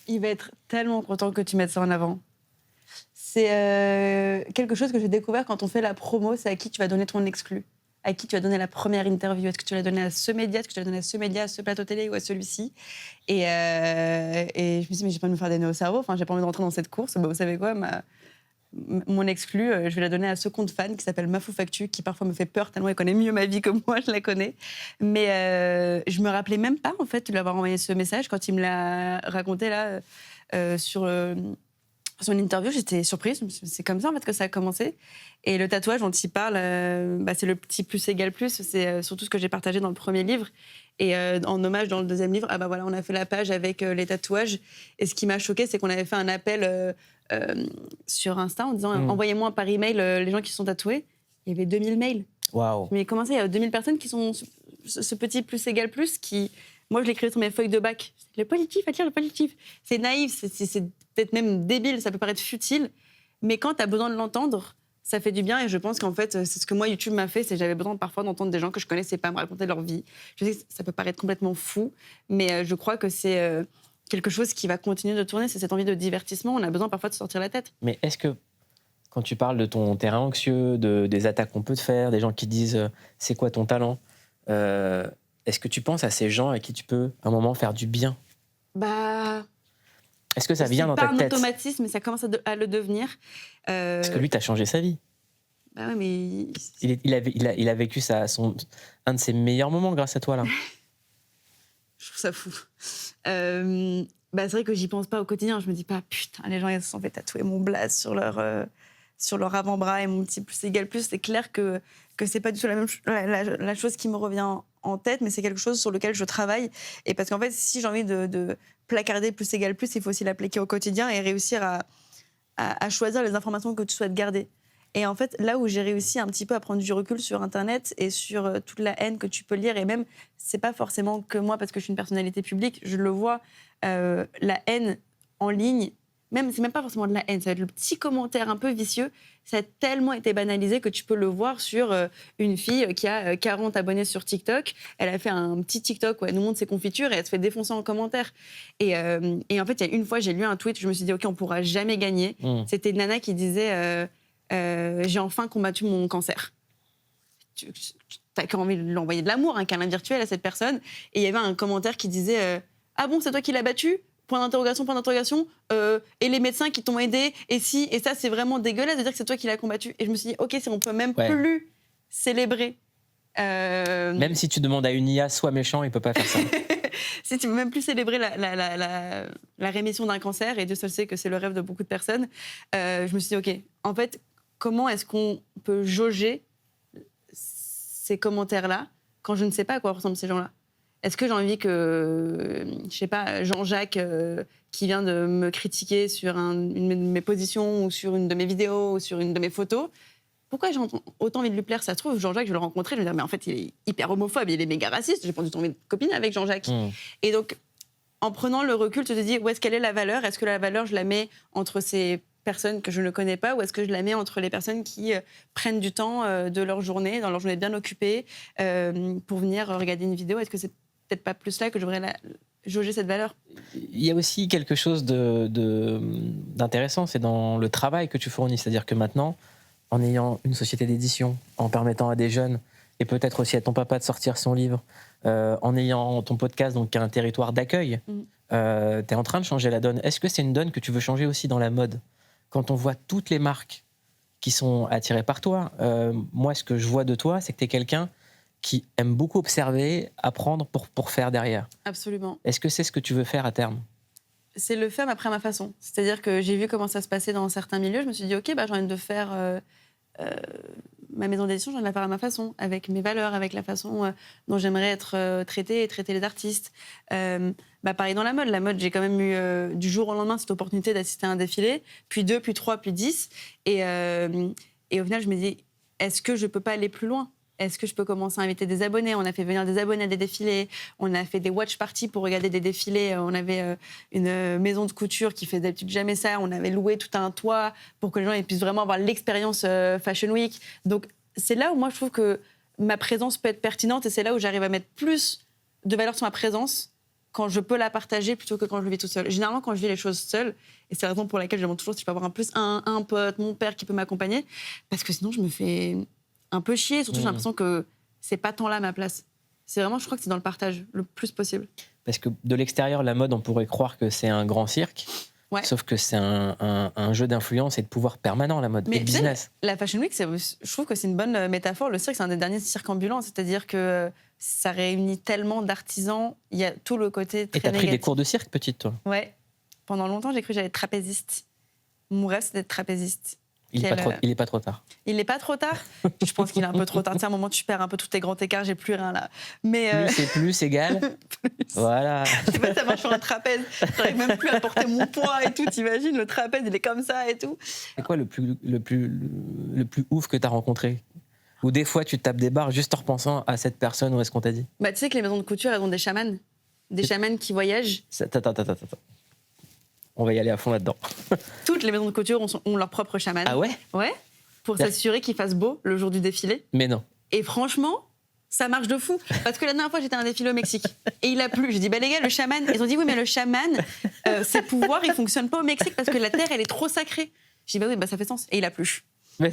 S2: Il va être tellement content que tu mettes ça en avant. C'est quelque chose que j'ai découvert quand on fait la promo, c'est à qui tu vas donner ton exclu. À qui tu vas donner la première interview? Est-ce que tu l'as donné à ce média? Est-ce que tu l'as donné à ce média, à ce plateau télé ou à celui-ci? Et je me suis dit, mais j'ai pas envie de me faire des nœuds au cerveau. Enfin, j'ai pas envie de rentrer dans cette course. Bah, vous savez quoi, mon exclu, je vais la donner à ce compte fan qui s'appelle Mafouf Actu, qui parfois me fait peur tellement il connaît mieux ma vie que moi, je la connais. Mais je me rappelais même pas, en fait, de lui avoir envoyé ce message. Quand il me l'a raconté, là, sur son interview, j'étais surprise. C'est comme ça, en fait, que ça a commencé. Et le tatouage dont il parle, c'est le petit plus égale plus. C'est surtout ce que j'ai partagé dans le premier livre. Et en hommage, dans le 2e livre, voilà, on a fait la page avec les tatouages. Et ce qui m'a choquée, c'est qu'on avait fait un appel sur Insta en disant envoyez-moi par email les gens qui sont tatoués. Il y avait 2000 mails.
S1: Waouh.
S2: Mais comment ça, il y a 2000 personnes qui sont ce petit plus égale plus qui Moi, je l'écrivais sur mes feuilles de bac. Le positif, attire le positif. C'est naïf, c'est peut-être même débile, ça peut paraître futile. Mais quand tu as besoin de l'entendre, ça fait du bien. Et je pense qu'en fait, c'est ce que moi, YouTube m'a fait. C'est que j'avais besoin parfois d'entendre des gens que je connaissais pas me raconter leur vie. Je sais que ça peut paraître complètement fou, mais je crois que c'est quelque chose qui va continuer de tourner. C'est cette envie de divertissement. On a besoin parfois de sortir la tête.
S1: Mais est-ce que, quand tu parles de ton terrain anxieux, des attaques qu'on peut te faire, des gens qui disent c'est quoi ton talent, est-ce que tu penses à ces gens à qui tu peux, à un moment, faire du bien?
S2: Bah.
S1: Est-ce que ça vient dans ta
S2: tête? C'est pas un
S1: tête?
S2: automatisme, mais ça commence à le devenir.
S1: Parce que lui, t'as changé sa vie.
S2: Bah ouais, mais.
S1: Il a vécu un de ses meilleurs moments grâce à toi, là.
S2: Je trouve ça fou. Bah, c'est vrai que j'y pense pas au quotidien. Je me dis pas, putain, les gens, ils se sont fait tatouer mon blaze sur leur avant-bras et mon petit plus égal plus. C'est clair que c'est pas du tout la chose qui me revient en tête, mais c'est quelque chose sur lequel je travaille. Et parce qu'en fait, si j'ai envie de placarder plus égal plus, il faut aussi l'appliquer au quotidien et réussir à choisir les informations que tu souhaites garder. Et en fait, là où j'ai réussi un petit peu à prendre du recul sur Internet et sur toute la haine que tu peux lire, et même, c'est pas forcément que moi, parce que je suis une personnalité publique, je le vois, la haine en ligne, c'est même pas forcément de la haine, ça va être le petit commentaire un peu vicieux, ça a tellement été banalisé que tu peux le voir sur une fille qui a 40 abonnés sur TikTok, elle a fait un petit TikTok où elle nous montre ses confitures et elle se fait défoncer en commentaire. Et en fait, il y a une fois, j'ai lu un tweet, je me suis dit, OK, on pourra jamais gagner. C'était une nana qui disait... j'ai enfin combattu mon cancer. T'as qu'à envie de lui envoyer de l'amour, un câlin virtuel à cette personne. Et il y avait un commentaire qui disait ah bon, c'est toi qui l'as battu? Point d'interrogation, point d'interrogation. Et les médecins qui t'ont aidé, et si, et ça, c'est vraiment dégueulasse de dire que c'est toi qui l'as combattu. Et je me suis dit, OK, si on peut même plus célébrer.
S1: Même si tu demandes à une IA, sois méchant, il peut pas faire ça.
S2: Si tu veux même plus célébrer la rémission d'un cancer, et Dieu seul sait que c'est le rêve de beaucoup de personnes, je me suis dit, OK, en fait, comment est-ce qu'on peut jauger ces commentaires-là quand je ne sais pas à quoi ressemblent ces gens-là? Est-ce que j'ai envie que, je sais pas, Jean-Jacques, qui vient de me critiquer sur une de mes positions ou sur une de mes vidéos ou sur une de mes photos, pourquoi j'ai autant envie de lui plaire? Ça se trouve, Jean-Jacques, je vais le rencontrer, je vais me dire, mais en fait, il est hyper homophobe, il est méga raciste, j'ai pas du tout envie de copiner avec Jean-Jacques. Et donc, en prenant le recul, tu te dis, où est-ce qu'elle est la valeur? Est-ce que la valeur, je la mets entre ces personnes que je ne connais pas, ou est-ce que je la mets entre les personnes qui prennent du temps de leur journée, dans leur journée bien occupée, pour venir regarder une vidéo? Est-ce que c'est peut-être pas plus là que je devrais jauger cette valeur?
S1: Il y a aussi quelque chose d'intéressant, c'est dans le travail que tu fournis. C'est-à-dire que maintenant, en ayant une société d'édition, en permettant à des jeunes, et peut-être aussi à ton papa de sortir son livre, en ayant ton podcast, donc qui a un territoire d'accueil, tu es en train de changer la donne. Est-ce que c'est une donne que tu veux changer aussi dans la mode? Quand on voit toutes les marques qui sont attirées par toi, moi, ce que je vois de toi, c'est que tu es quelqu'un qui aime beaucoup observer, apprendre pour faire derrière.
S2: Absolument.
S1: Est-ce que c'est ce que tu veux faire à terme?
S2: C'est le faire après ma façon. C'est-à-dire que j'ai vu comment ça se passait dans certains milieux. Je me suis dit, OK, j'ai envie de faire ma maison d'édition, j'ai envie de la faire à ma façon, avec mes valeurs, avec la façon dont j'aimerais être traitée et traiter les artistes. Pareil dans la mode. La mode, j'ai quand même eu du jour au lendemain cette opportunité d'assister à un défilé, puis 2, puis 3, puis 10. Et au final, je me dis, est-ce que je peux pas aller plus loin? Est-ce que je peux commencer à inviter des abonnés? On a fait venir des abonnés à des défilés. On a fait des watch parties pour regarder des défilés. On avait une maison de couture qui fait d'habitude jamais ça. On avait loué tout un toit pour que les gens puissent vraiment avoir l'expérience Fashion Week. Donc, c'est là où moi, je trouve que ma présence peut être pertinente, et c'est là où j'arrive à mettre plus de valeur sur ma présence quand je peux la partager plutôt que quand je le vis toute seule. Généralement, quand je vis les choses seule, et c'est la raison pour laquelle je demande toujours si je peux avoir un pote, mon père qui peut m'accompagner, parce que sinon, je me fais un peu chier. Surtout, j'ai l'impression que c'est pas tant là ma place. C'est vraiment, je crois que c'est dans le partage le plus possible. Parce que de l'extérieur, la mode, on pourrait croire que c'est un grand cirque. Ouais. Sauf que c'est un jeu d'influence et de pouvoir permanent, la mode, et de business. La Fashion Week, je trouve que c'est une bonne métaphore. Le cirque, c'est un des derniers cirques ambulants. C'est-à-dire que ça réunit tellement d'artisans. Il y a tout le côté très négatif. Et t'as pris des cours de cirque, petite, toi? Ouais. Pendant longtemps, j'ai cru que j'allais être trapéziste. Mon rêve, c'est d'être trapéziste. Il est pas trop tard. Il n'est pas trop tard. Je pense qu'il est un peu trop tard. À un moment, tu perds un peu tous tes grands écarts. J'ai plus rien là. Mais plus c'est plus égal. Plus. Voilà. Je sais pas, ça marche sur un trapèze. J'arrive même plus à porter mon poids et tout. T'imagines, le trapèze, il est comme ça et tout. C'est quoi le plus ouf que t'as rencontré? Ou des fois, tu te tapes des barres juste en repensant à cette personne, ou est-ce qu'on t'a dit? Tu sais que les maisons de couture, elles ont des chamans. des chamans qui voyagent.
S1: Attends. On va y aller à fond là-dedans.
S2: Toutes les maisons de couture ont leur propre chaman.
S1: Ah ouais?
S2: Ouais, pour s'assurer qu'il fasse beau le jour du défilé.
S1: Mais non.
S2: Et franchement, ça marche de fou. Parce que la dernière fois, j'étais à un défilé au Mexique. Et il a plu. J'ai dit, bah les gars, le chaman. Ils ont dit, oui, mais le chaman, ses pouvoirs, ils fonctionnent pas au Mexique parce que la terre, elle est trop sacrée. J'ai dit, bah oui, bah ça fait sens. Et il a plu.
S1: Mais...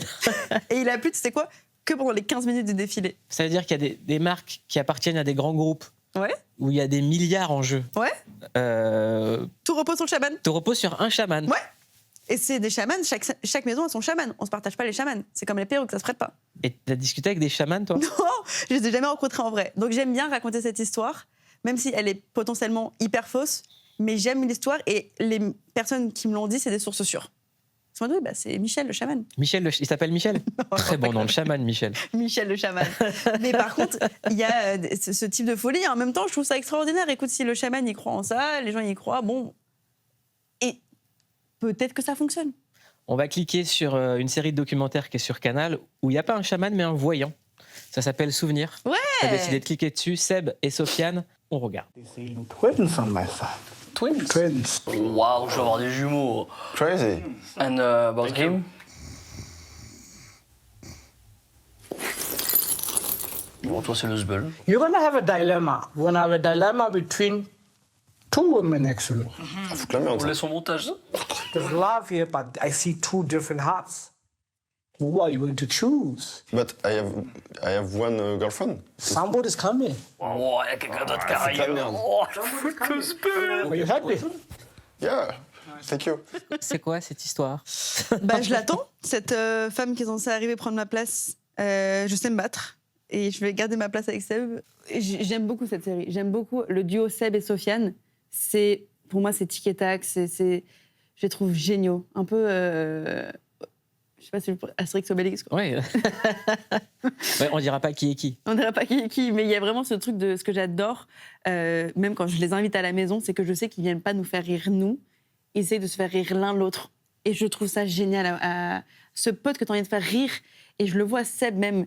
S2: Et il a plu, tu sais quoi? Que pendant les 15 minutes du défilé.
S1: Ça veut dire qu'il y a des marques qui appartiennent à des grands groupes.
S2: Ouais.
S1: Où il y a des milliards en jeu.
S2: Ouais. Tout repose sur le chaman.
S1: Tout repose sur un chaman.
S2: Ouais. Et c'est des chamans, chaque maison a son chaman. On se partage pas les chamans. C'est comme les perruques, ça se prête pas.
S1: Et t'as discuté avec des chamans, toi?
S2: Non, je les ai jamais rencontrés en vrai. Donc j'aime bien raconter cette histoire, même si elle est potentiellement hyper fausse. Mais j'aime l'histoire et les personnes qui me l'ont dit, c'est des sources sûres. Ils m'ont dit, bah, c'est Michel le chaman.
S1: Il s'appelle Michel? Très bon nom, le chaman, Michel.
S2: Michel le chaman. Mais par contre, il y a ce type de folie. En même temps, je trouve ça extraordinaire. Écoute, si le chaman y croit en ça, les gens y croient, bon. Et peut-être que ça fonctionne.
S1: On va cliquer sur une série de documentaires qui est sur Canal où il n'y a pas un chaman mais un voyant. Ça s'appelle Souvenir.
S2: Ouais.
S1: T'as décidé de cliquer dessus. Seb et Sofiane, on regarde.
S6: Twins on my side.
S7: Twins?
S6: Twins.
S7: Waouh, je vais avoir des jumeaux.
S6: Crazy.
S7: And about him? Bon, toi, c'est le zbeul.
S8: You're gonna have a dilemma. We're gonna have a dilemma between two women, actually.
S4: Faut que la merde,
S7: On
S4: ça.
S7: laisse au montage, ça?
S8: There's love here, but I see two different hearts. Who are you going to choose?
S4: But I have one girlfriend.
S8: Somebody's coming.
S7: Oh, il y a quelqu'un d'autre qui
S4: faut que la
S7: arrive.
S4: merde.
S7: Oh, je fous le zbeul.
S8: Are you happy?
S4: Yeah, thank you.
S1: C'est quoi cette histoire?
S2: Bah, je l'attends, cette femme qui est censée arriver prendre ma place. Je sais me battre et je vais garder ma place avec Seb. Et j'aime beaucoup cette série. J'aime beaucoup le duo Seb et Sofiane. Pour moi, c'est tic et tac. Je les trouve géniaux. Un peu... je sais pas si Astérix Obélix. Quoi.
S1: Ouais. Ouais, on dira pas qui est qui.
S2: On dirait pas qui est qui, mais il y a vraiment ce truc de ce que j'adore, même quand je les invite à la maison, c'est que je sais qu'ils viennent pas nous faire rire nous, ils essayent de se faire rire l'un l'autre. Et je trouve ça génial. Ce pote que tu as envie de faire rire, et je le vois Seb même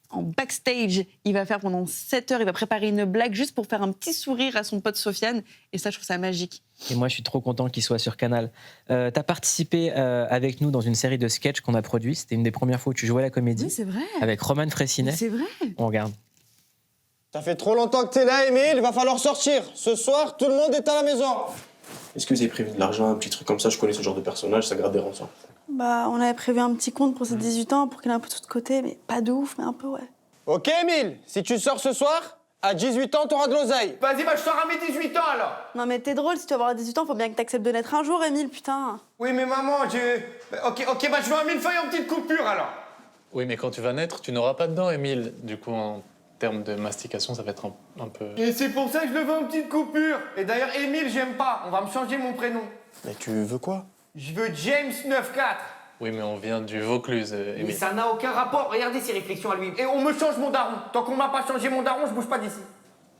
S2: en backstage, il va faire pendant 7 heures, il va préparer une blague juste pour faire un petit sourire à son pote Sofiane, et ça, je trouve ça magique.
S1: Et moi, je suis trop content qu'il soit sur Canal. T'as participé avec nous dans une série de sketchs qu'on a produit. C'était une des premières fois où tu jouais la comédie.
S2: Oui, c'est vrai.
S1: Avec Roman Fraissinet.
S2: C'est vrai.
S1: On regarde.
S9: Ça fait trop longtemps que t'es là, Émile, il va falloir sortir. Ce soir, tout le monde est à la maison.
S10: Est-ce que vous avez prévu de l'argent, un petit truc comme ça? Je connais ce genre de personnage, ça gratte des rançons.
S2: Bah, on avait prévu un petit compte pour ses 18 ans, pour qu'il ait un peu tout de côté, mais pas de ouf, mais un peu, ouais.
S9: Ok, Émile, si tu sors ce soir, à 18 ans, t'auras de l'oseille. Vas-y, bah je sors à mes 18 ans alors.
S2: Non, mais t'es drôle, si tu vas avoir 18 ans, faut bien que t'acceptes de naître un jour, Émile, putain.
S9: Oui, mais maman, Ok, bah je veux un millefeuille en petite coupure alors.
S11: Oui, mais quand tu vas naître, tu n'auras pas de dents, Émile. Du coup, en termes de mastication, ça va être un peu...
S9: Et c'est pour ça que je le veux en petite coupure. Et d'ailleurs, Émile, j'aime pas. On va me changer mon prénom.
S10: Mais tu veux quoi?
S9: Je veux James 94.
S11: Oui, mais on vient du Vaucluse,
S9: Mais
S11: Émile.
S9: ça n'a aucun rapport. Regardez ses réflexions à lui. Et on me change mon daron. Tant qu'on m'a pas changé mon daron, je bouge pas d'ici.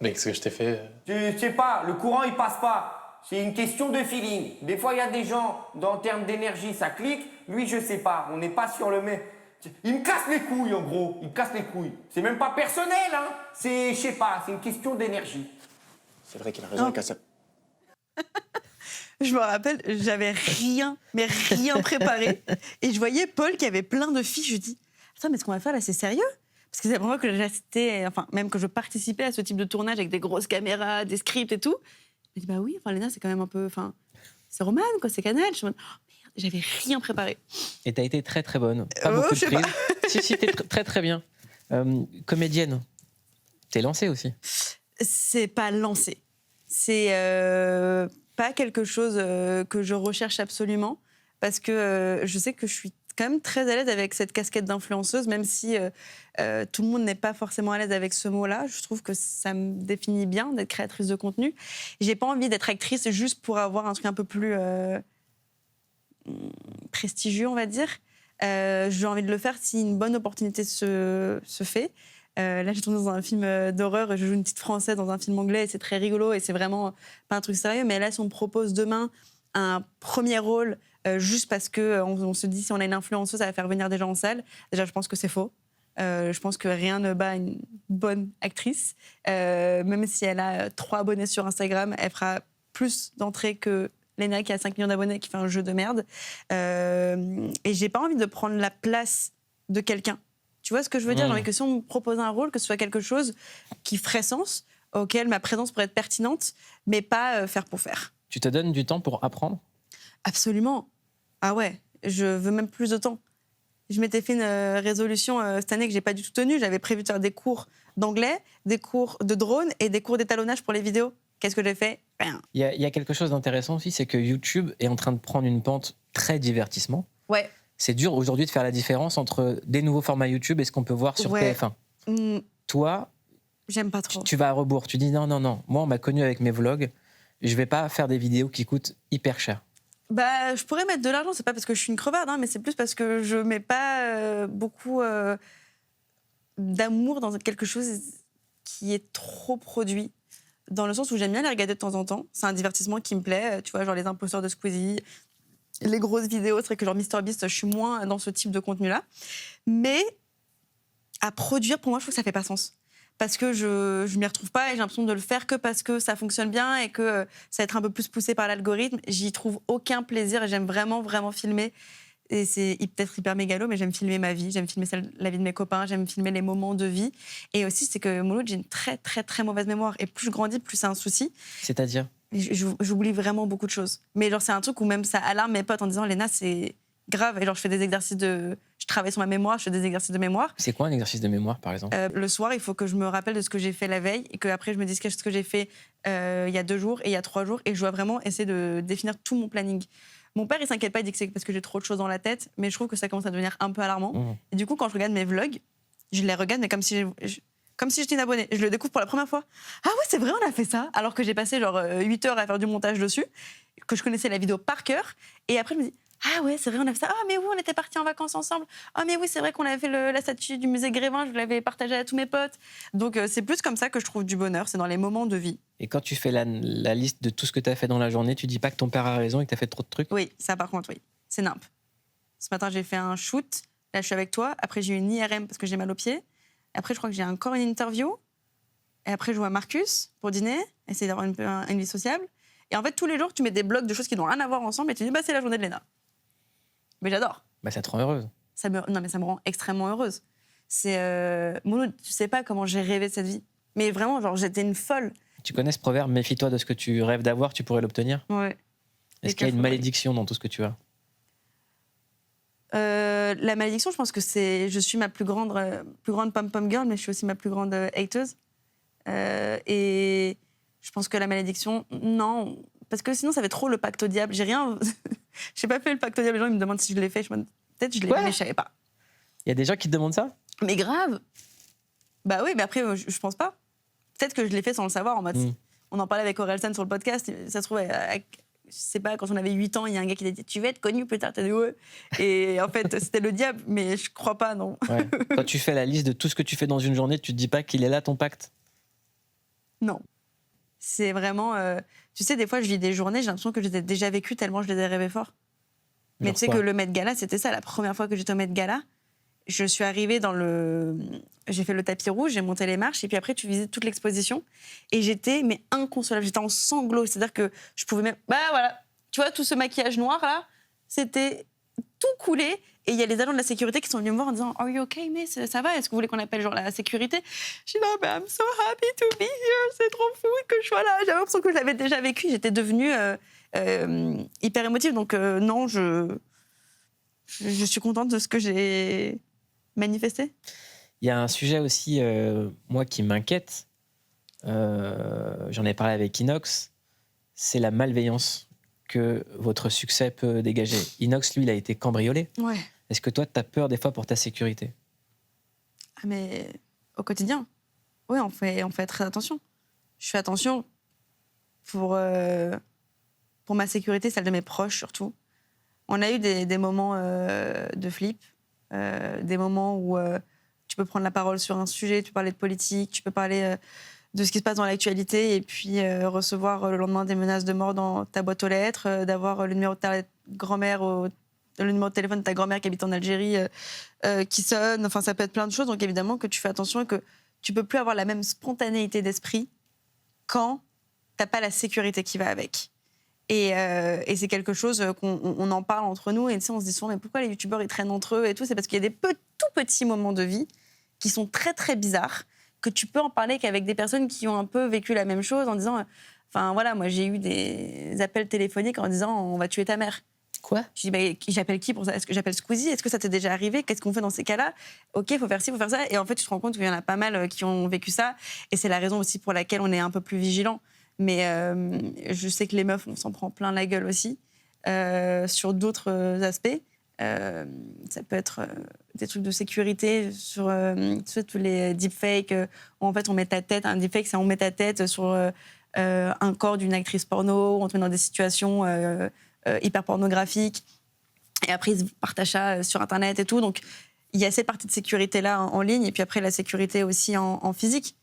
S11: Mais qu'est-ce que je t'ai fait?
S9: Je sais pas, le courant il passe pas. C'est une question de feeling. Des fois il y a des gens, en termes d'énergie, ça clique. Lui, je sais pas, on n'est pas sur le même. Il me casse les couilles en gros, il me casse les couilles. C'est même pas personnel, hein. C'est, je sais pas, c'est une question d'énergie.
S10: C'est vrai qu'il a raison, il casse.
S2: Je me rappelle, j'avais rien, mais rien préparé. Et je voyais Paul qui avait plein de fiches. Je dis, attends, mais ce qu'on va faire là, c'est sérieux? Parce que c'est la première fois que j'assistais, enfin, même que je participais à ce type de tournage avec des grosses caméras, des scripts et tout. Je me dis, bah oui, enfin, Léna, c'est quand même un peu. Enfin, c'est Roman, quoi, c'est Canal. Je me dis, oh merde, j'avais rien préparé.
S1: Et t'as été très très bonne. Pas beaucoup de
S2: je sais
S1: prises. Si, t'es très très bien. Comédienne. T'es lancée aussi.
S2: C'est pas lancé. C'est pas quelque chose que je recherche absolument. Parce que je sais que je suis quand même très à l'aise avec cette casquette d'influenceuse, même si tout le monde n'est pas forcément à l'aise avec ce mot-là. Je trouve que ça me définit bien d'être créatrice de contenu. J'ai pas envie d'être actrice juste pour avoir un truc un peu plus prestigieux, on va dire. J'ai envie de le faire si une bonne opportunité se fait. Là, je tourne dans un film d'horreur et je joue une petite Française dans un film anglais et c'est très rigolo et c'est vraiment pas un truc sérieux. Mais là, si on me propose demain un premier rôle juste parce qu'on se dit si on a une influenceuse, ça va faire venir des gens en salle, déjà, je pense que c'est faux. Je pense que rien ne bat une bonne actrice. Même si elle a 3 abonnés sur Instagram, elle fera plus d'entrées que Léna qui a 5 millions d'abonnés, qui fait un jeu de merde. Et j'ai pas envie de prendre la place de quelqu'un. Tu vois ce que je veux dire? J'ai envie que si on me propose un rôle, que ce soit quelque chose qui ferait sens, auquel ma présence pourrait être pertinente, mais pas faire pour faire.
S1: Tu te donnes du temps pour apprendre?
S2: Absolument. Ah ouais, je veux même plus de temps. Je m'étais fait une résolution cette année que j'ai pas du tout tenue. J'avais prévu de faire des cours d'anglais, des cours de drone et des cours d'étalonnage pour les vidéos. Qu'est-ce que j'ai fait? Rien.
S1: Il y a quelque chose d'intéressant aussi, c'est que YouTube est en train de prendre une pente très divertissement.
S2: Ouais.
S1: C'est dur aujourd'hui de faire la différence entre des nouveaux formats YouTube et ce qu'on peut voir sur TF1. Toi,
S2: j'aime pas trop.
S1: Tu vas à rebours. Tu dis non. Moi, on m'a connu avec mes vlogs. Je vais pas faire des vidéos qui coûtent hyper cher.
S2: Bah, je pourrais mettre de l'argent. C'est pas parce que je suis une crevarde, hein, mais c'est plus parce que je mets pas beaucoup d'amour dans quelque chose qui est trop produit. Dans le sens où j'aime bien les regarder de temps en temps. C'est un divertissement qui me plaît. Tu vois, genre les imposteurs de Squeezie, les grosses vidéos. C'est vrai que genre MrBeast, je suis moins dans ce type de contenu-là. Mais à produire, pour moi, je trouve que ça fait pas sens. Parce que je m'y retrouve pas et j'ai l'impression de le faire que parce que ça fonctionne bien et que ça va être un peu plus poussé par l'algorithme. J'y trouve aucun plaisir et j'aime vraiment filmer. Et c'est peut-être hyper mégalo, mais j'aime filmer ma vie, j'aime filmer la vie de mes copains, j'aime filmer les moments de vie. Et aussi, c'est que Mouloud, j'ai une très, très, très mauvaise mémoire. Et plus je grandis, plus c'est un souci.
S1: C'est-à-dire?
S2: J'oublie vraiment beaucoup de choses. Mais genre, c'est un truc où même ça alarme mes potes en disant, Léna, c'est grave. Et genre, je fais des exercices je travaille sur ma mémoire, je fais des exercices de mémoire.
S1: C'est quoi un exercice de mémoire, par exemple?
S2: Le soir, il faut que je me rappelle de ce que j'ai fait la veille et qu'après, je me dise ce que j'ai fait il y a 2 jours et il y a 3 jours. Et je dois vraiment essayer de définir tout mon planning. Mon père, il s'inquiète pas, il dit que c'est parce que j'ai trop de choses dans la tête, mais je trouve que ça commence à devenir un peu alarmant. Et du coup, quand je regarde mes vlogs, je les regarde, mais comme si j'étais une abonnée. Je le découvre pour la première fois. Ah ouais, c'est vrai, on a fait ça. Alors que j'ai passé genre 8 heures à faire du montage dessus, que je connaissais la vidéo par cœur. Et après, je me dis, ah ouais, c'est vrai, on a fait ça. Ah mais oui, on était partis en vacances ensemble. Ah mais oui, c'est vrai qu'on avait fait la statue du musée Grévin, je l'avais partagée à tous mes potes. Donc c'est plus comme ça que je trouve du bonheur, c'est dans les moments de vie.
S1: Et quand tu fais la liste de tout ce que tu as fait dans la journée, tu dis pas que ton père a raison et que tu as fait trop de trucs?
S2: Oui, ça par contre, oui. C'est nimp. Ce matin, j'ai fait un shoot. Là, je suis avec toi. Après, j'ai eu une IRM parce que j'ai mal aux pieds. Après, je crois que j'ai encore une interview. Et après, je vois Marcus pour dîner, essayer d'avoir une vie sociable. Et en fait, tous les jours, tu mets des blocs de choses qui n'ont rien à voir ensemble et tu dis, bah, c'est la journée de Léna. Mais j'adore.
S1: Bah, ça te rend heureuse.
S2: Non, mais ça me rend extrêmement heureuse. Mouloud, tu sais pas comment j'ai rêvé de cette vie. Mais vraiment, genre, j'étais une folle.
S1: Tu connais ce proverbe, méfie-toi de ce que tu rêves d'avoir, tu pourrais l'obtenir?
S2: Ouais.
S1: Est-ce qu'il y a une malédiction dans tout ce que tu as?
S2: La malédiction, je pense que je suis ma plus grande pom-pom girl, mais je suis aussi ma plus grande hateuse. Et je pense que la malédiction, non. Parce que sinon, ça fait trop le pacte au diable. J'ai pas fait le pacte au diable. Les gens ils me demandent si je l'ai fait. Peut-être je l'ai fait, mais je savais pas.
S1: Il y a des gens qui te demandent ça?
S2: Mais grave. Bah oui, mais après, je pense pas. Peut-être que je l'ai fait sans le savoir. En mode, on en parlait avec Orelsan sur le podcast. Ça se trouve, je sais pas, quand on avait 8 ans, il y a un gars qui dit « Tu veux être connu plus tard ?» T'as dit « Ouais ». Et en fait, c'était le diable, mais je crois pas, non.
S1: Ouais. Quand tu fais la liste de tout ce que tu fais dans une journée, tu te dis pas qu'il est là ton pacte?
S2: Non. C'est vraiment... tu sais, des fois, je vis des journées, j'ai l'impression que je les ai déjà vécues tellement je les ai rêvées fort. Mais tu sais que le Met Gala, c'était ça. La première fois que j'étais au Met Gala, je suis arrivée j'ai fait le tapis rouge, j'ai monté les marches, et puis après, tu visites toute l'exposition. Et j'étais, mais inconsolable. J'étais en sanglots. C'est-à-dire que je pouvais même... Bah voilà. Tu vois, tout ce maquillage noir, là, c'était tout coulé. Et il y a les agents de la sécurité qui sont venus me voir en disant « Are you okay, mais ça va? Est-ce que vous voulez qu'on appelle genre la sécurité ?» Je dis « Non, mais I'm so happy to be here. C'est trop fou que je sois là. » J'avais l'impression que je l'avais déjà vécu. J'étais devenue hyper émotive. Donc non, je suis contente de ce que j'ai manifesté.
S1: Il y a un sujet aussi, moi, qui m'inquiète. J'en ai parlé avec Inox. C'est la malveillance que votre succès peut dégager. Inox, lui, il a été cambriolé.
S2: Ouais.
S1: Est-ce que toi, tu as peur des fois pour ta sécurité?
S2: Ah, mais au quotidien, oui, on fait très attention. Je fais attention pour ma sécurité, celle de mes proches surtout. On a eu des moments de flip, des moments où tu peux prendre la parole sur un sujet, tu peux parler de politique, tu peux parler de ce qui se passe dans l'actualité et puis recevoir le lendemain des menaces de mort dans ta boîte aux lettres, d'avoir le numéro de ta grand-mère au le numéro de téléphone de ta grand-mère qui habite en Algérie qui sonne. Enfin, ça peut être plein de choses. Donc évidemment que tu fais attention et que tu peux plus avoir la même spontanéité d'esprit quand t'as pas la sécurité qui va avec. Et c'est quelque chose qu'on en parle entre nous. Et tu sais, on se dit souvent, mais pourquoi les youtubeurs ils traînent entre eux et tout? C'est parce qu'il y a des tout petits moments de vie qui sont très très bizarres, que tu peux en parler qu'avec des personnes qui ont un peu vécu la même chose en disant, enfin voilà, moi j'ai eu des appels téléphoniques en disant on va tuer ta mère.
S1: Quoi?
S2: Je dis bah, j'appelle qui pour ça? Est-ce que j'appelle Squeezie? Est-ce que ça t'est déjà arrivé? Qu'est-ce qu'on fait dans ces cas-là? Ok, il faut faire ci, il faut faire ça. Et en fait, tu te rends compte qu'il y en a pas mal qui ont vécu ça. Et c'est la raison aussi pour laquelle on est un peu plus vigilant. Mais je sais que les meufs, on s'en prend plein la gueule aussi sur d'autres aspects. Ça peut être des trucs de sécurité sur tous les deepfakes où en fait on met ta tête. Un deepfake, c'est on met ta tête sur un corps d'une actrice porno, on te met dans des situations hyper pornographiques et après ils se partagent ça sur internet et tout. Donc il y a cette partie de sécurité là en ligne et puis après la sécurité aussi en physique.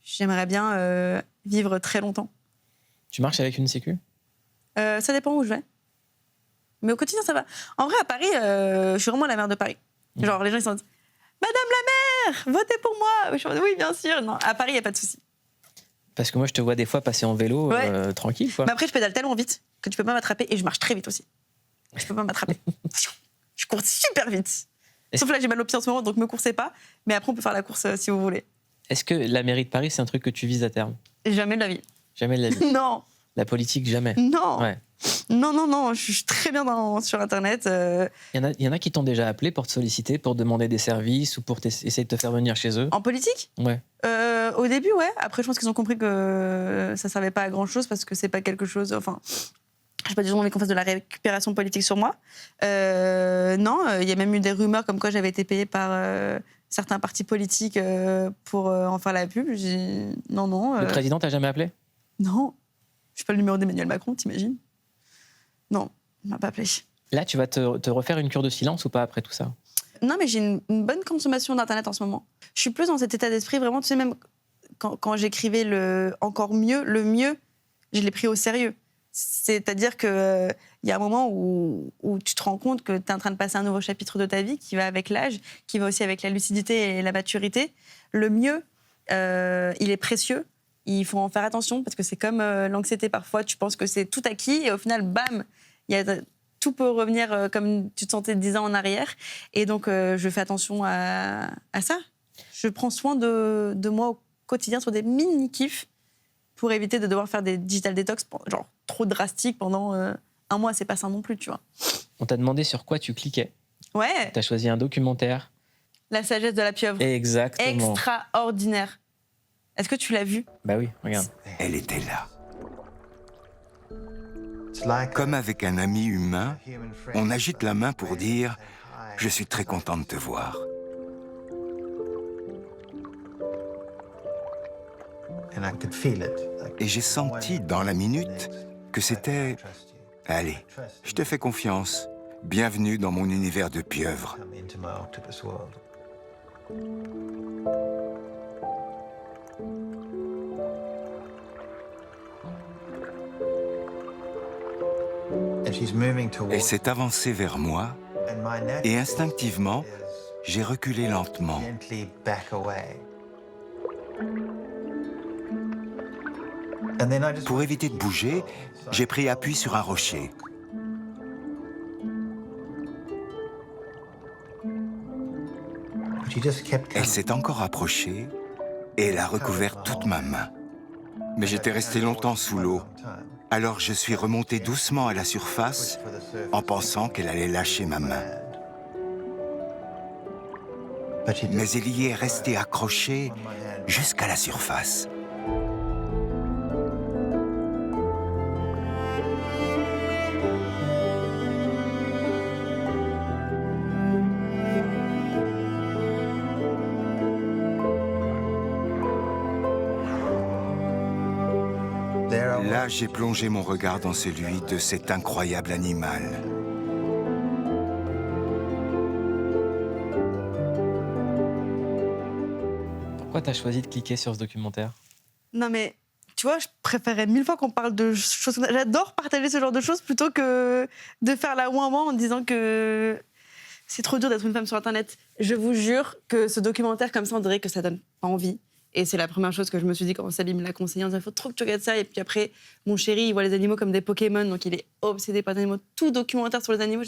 S2: J'aimerais bien vivre très longtemps.
S1: Tu marches avec une sécu?
S2: Ça dépend où je vais. Mais au quotidien, ça va. En vrai, à Paris, je suis vraiment la mère de Paris. Genre, les gens, ils sont... Madame la maire, votez pour moi. Je suis en mode, oui, bien sûr. Non, à Paris, il n'y a pas de souci.
S1: Parce que moi, je te vois des fois passer en vélo, tranquille, quoi.
S2: Mais après, je pédale tellement vite que tu peux pas m'attraper et je marche très vite aussi. Je peux pas m'attraper. Je cours super vite. Sauf là, j'ai mal aux pieds en ce moment, donc me coursez pas. Mais après, on peut faire la course si vous voulez.
S1: Est-ce que la mairie de Paris, c'est un truc que tu vises à terme?
S2: Jamais de la vie.
S1: Jamais de la vie?
S2: Non.
S1: La politique, jamais?
S2: Non.
S1: Ouais.
S2: Non, je suis très bien sur Internet.
S1: Il y en a qui t'ont déjà appelé pour te solliciter, pour demander des services ou pour essayer de te faire venir chez eux?
S2: En politique?
S1: Ouais.
S2: Au début, ouais. Après, je pense qu'ils ont compris que ça servait pas à grand-chose parce que c'est pas quelque chose... Enfin, je sais pas, disons, qu'on fasse de la récupération politique sur moi. Non, il y a même eu des rumeurs comme quoi j'avais été payée par certains partis politiques pour en faire la pub. J'ai dit, non.
S1: Le président t'a jamais appelé?
S2: Non. Je suis pas le numéro d'Emmanuel Macron, t'imagines? Non, il m'a pas appelé.
S1: Là, tu vas te refaire une cure de silence ou pas après tout ça?
S2: Non, mais j'ai une bonne consommation d'Internet en ce moment. Je suis plus dans cet état d'esprit, vraiment, tu sais, même quand j'écrivais le mieux, je l'ai pris au sérieux. C'est-à-dire qu'il y a un moment où tu te rends compte que tu es en train de passer un nouveau chapitre de ta vie qui va avec l'âge, qui va aussi avec la lucidité et la maturité. Le mieux, il est précieux. Il faut en faire attention parce que c'est comme l'anxiété. Parfois, tu penses que c'est tout acquis et au final, bam, tout peut revenir comme tu te sentais 10 ans en arrière. Et donc, je fais attention à ça. Je prends soin de moi au quotidien sur des mini-kiffs pour éviter de devoir faire des digital detox genre trop drastiques pendant un mois. C'est pas ça non plus, tu vois.
S1: On t'a demandé sur quoi tu cliquais.
S2: Ouais.
S1: T'as choisi un documentaire.
S2: La sagesse de la pieuvre.
S1: Exactement.
S2: Extraordinaire. Est-ce que tu l'as vu?
S1: Bah oui, regarde.
S12: Elle était là. Comme avec un ami humain, on agite la main pour dire « Je suis très content de te voir ». Et j'ai senti dans la minute que c'était « Allez, je te fais confiance. Bienvenue dans mon univers de pieuvre ». Elle s'est avancée vers moi et instinctivement, j'ai reculé lentement. Pour éviter de bouger, j'ai pris appui sur un rocher. Elle s'est encore approchée et elle a recouvert toute ma main. Mais j'étais resté longtemps sous l'eau. Alors je suis remonté doucement à la surface en pensant qu'elle allait lâcher ma main. Mais elle y est restée accrochée jusqu'à la surface. Là, j'ai plongé mon regard dans celui de cet incroyable animal.
S1: Pourquoi t'as choisi de cliquer sur ce documentaire?
S2: Non mais, tu vois, je préférerais 1000 fois qu'on parle de choses. J'adore partager ce genre de choses plutôt que de faire la ouin-ouin en disant que c'est trop dur d'être une femme sur Internet. Je vous jure que ce documentaire comme ça, on dirait que ça donne pas envie. Et c'est la première chose que je me suis dit quand Salim me l'a conseillé. On disait, il faut trop que tu regardes ça. Et puis après, mon chéri, il voit les animaux comme des Pokémon, donc il est obsédé par les animaux. Tout documentaire sur les animaux.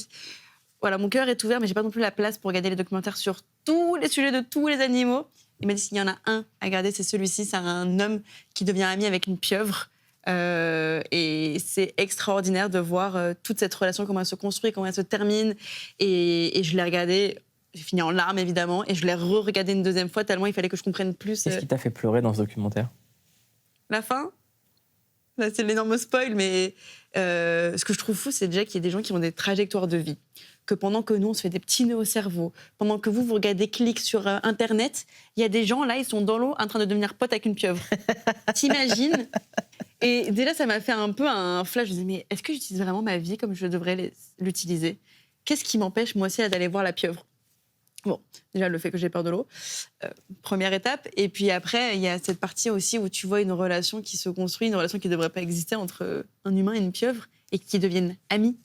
S2: Voilà, mon cœur est ouvert, mais j'ai pas non plus la place pour regarder les documentaires sur tous les sujets de tous les animaux. Il m'a dit, s'il y en a un à regarder, c'est celui-ci. C'est un homme qui devient ami avec une pieuvre. Et c'est extraordinaire de voir toute cette relation, comment elle se construit, comment elle se termine. Et je l'ai regardé, j'ai fini en larmes évidemment, et je l'ai re-regardé une deuxième fois tellement il fallait que je comprenne plus.
S1: Qu'est-ce qui t'a fait pleurer dans ce documentaire?
S2: La fin. Là, c'est l'énorme spoil, mais ce que je trouve fou, c'est déjà qu'il y a des gens qui ont des trajectoires de vie. Que pendant que nous, on se fait des petits nœuds au cerveau, pendant que vous regardez clics sur Internet, il y a des gens, là, ils sont dans l'eau en train de devenir potes avec une pieuvre. T'imagines? Et déjà, ça m'a fait un peu un flash. Je me disais, mais est-ce que j'utilise vraiment ma vie comme je devrais l'utiliser? Qu'est-ce qui m'empêche, moi aussi, d'aller voir la pieuvre? Bon, déjà, le fait que j'ai peur de l'eau, première étape. Et puis après, il y a cette partie aussi où tu vois une relation qui se construit, une relation qui ne devrait pas exister entre un humain et une pieuvre, et qui deviennent amis.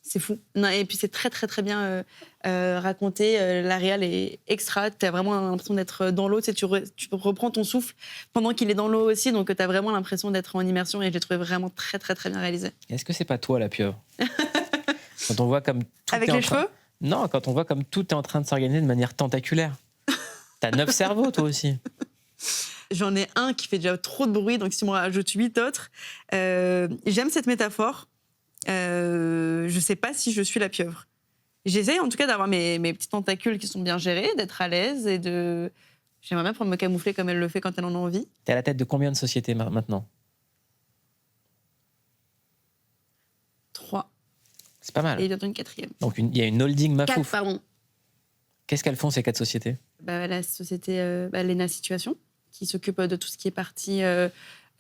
S2: C'est fou. Non, et puis c'est très, très, très bien raconté. La réal est extra. Tu as vraiment l'impression d'être dans l'eau. Tu reprends ton souffle pendant qu'il est dans l'eau aussi. Donc tu as vraiment l'impression d'être en immersion. Et je l'ai trouvé vraiment très, très, très bien réalisé.
S1: Est-ce que c'est pas toi, la pieuvre? Quand on voit comme tout
S2: avec les cheveux?
S1: Non, quand on voit comme tout est en train de s'organiser de manière tentaculaire. T'as 9 cerveaux, toi aussi.
S2: J'en ai un qui fait déjà trop de bruit. Donc si on rajoute 8 autres. J'aime cette métaphore. Je sais pas si je suis la pieuvre. J'essaye en tout cas d'avoir mes petits tentacules qui sont bien gérés, d'être à l'aise et de... J'aimerais bien pouvoir me camoufler comme elle le fait quand elle en a envie.
S1: T'es à la tête de combien de sociétés maintenant?
S2: 3.
S1: C'est pas mal.
S2: Et bientôt une 4e.
S1: Donc il y a une holding Mafouf.
S2: 4, pardon.
S1: Qu'est-ce qu'elles font ces 4 sociétés?
S2: La société Lena Situation, qui s'occupe de tout ce qui est parti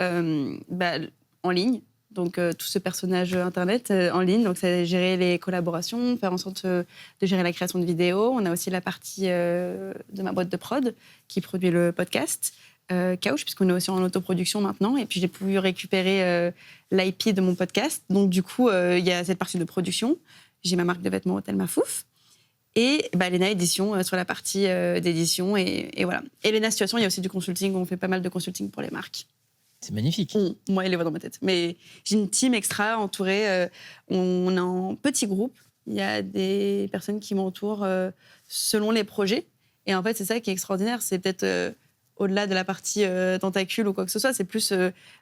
S2: en ligne. Donc, tout ce personnage Internet en ligne. Donc, c'est gérer les collaborations, faire en sorte de gérer la création de vidéos. On a aussi la partie de ma boîte de prod qui produit le podcast, Couch, puisqu'on est aussi en autoproduction maintenant. Et puis, j'ai pu récupérer l'IP de mon podcast. Donc, du coup, il y a cette partie de production. J'ai ma marque de vêtements Hôtel Mafouf. Et Lena Édition sur la partie d'édition. Et voilà. Et Lena Situation, il y a aussi du consulting. On fait pas mal de consulting pour les marques.
S1: C'est magnifique.
S2: Moi, elle les voit dans ma tête. Mais j'ai une team extra entourée. On est en petit groupe. Il y a des personnes qui m'entourent selon les projets. Et en fait, c'est ça qui est extraordinaire. C'est peut-être au-delà de la partie tentacule ou quoi que ce soit. C'est plus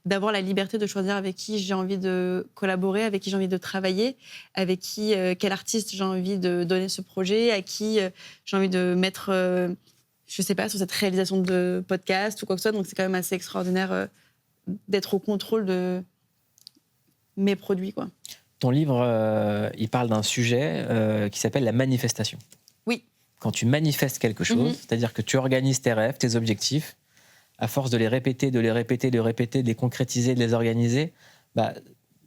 S2: d'avoir la liberté de choisir avec qui j'ai envie de collaborer, avec qui j'ai envie de travailler, avec qui, quel artiste j'ai envie de donner ce projet, à qui j'ai envie de mettre, je sais pas, sur cette réalisation de podcast ou quoi que ce soit. Donc, c'est quand même assez extraordinaire d'être au contrôle de mes produits, quoi.
S1: Ton livre, il parle d'un sujet qui s'appelle la manifestation.
S2: Oui.
S1: Quand tu manifestes quelque chose, c'est-à-dire que tu organises tes rêves, tes objectifs, à force de les répéter, de les concrétiser, de les organiser,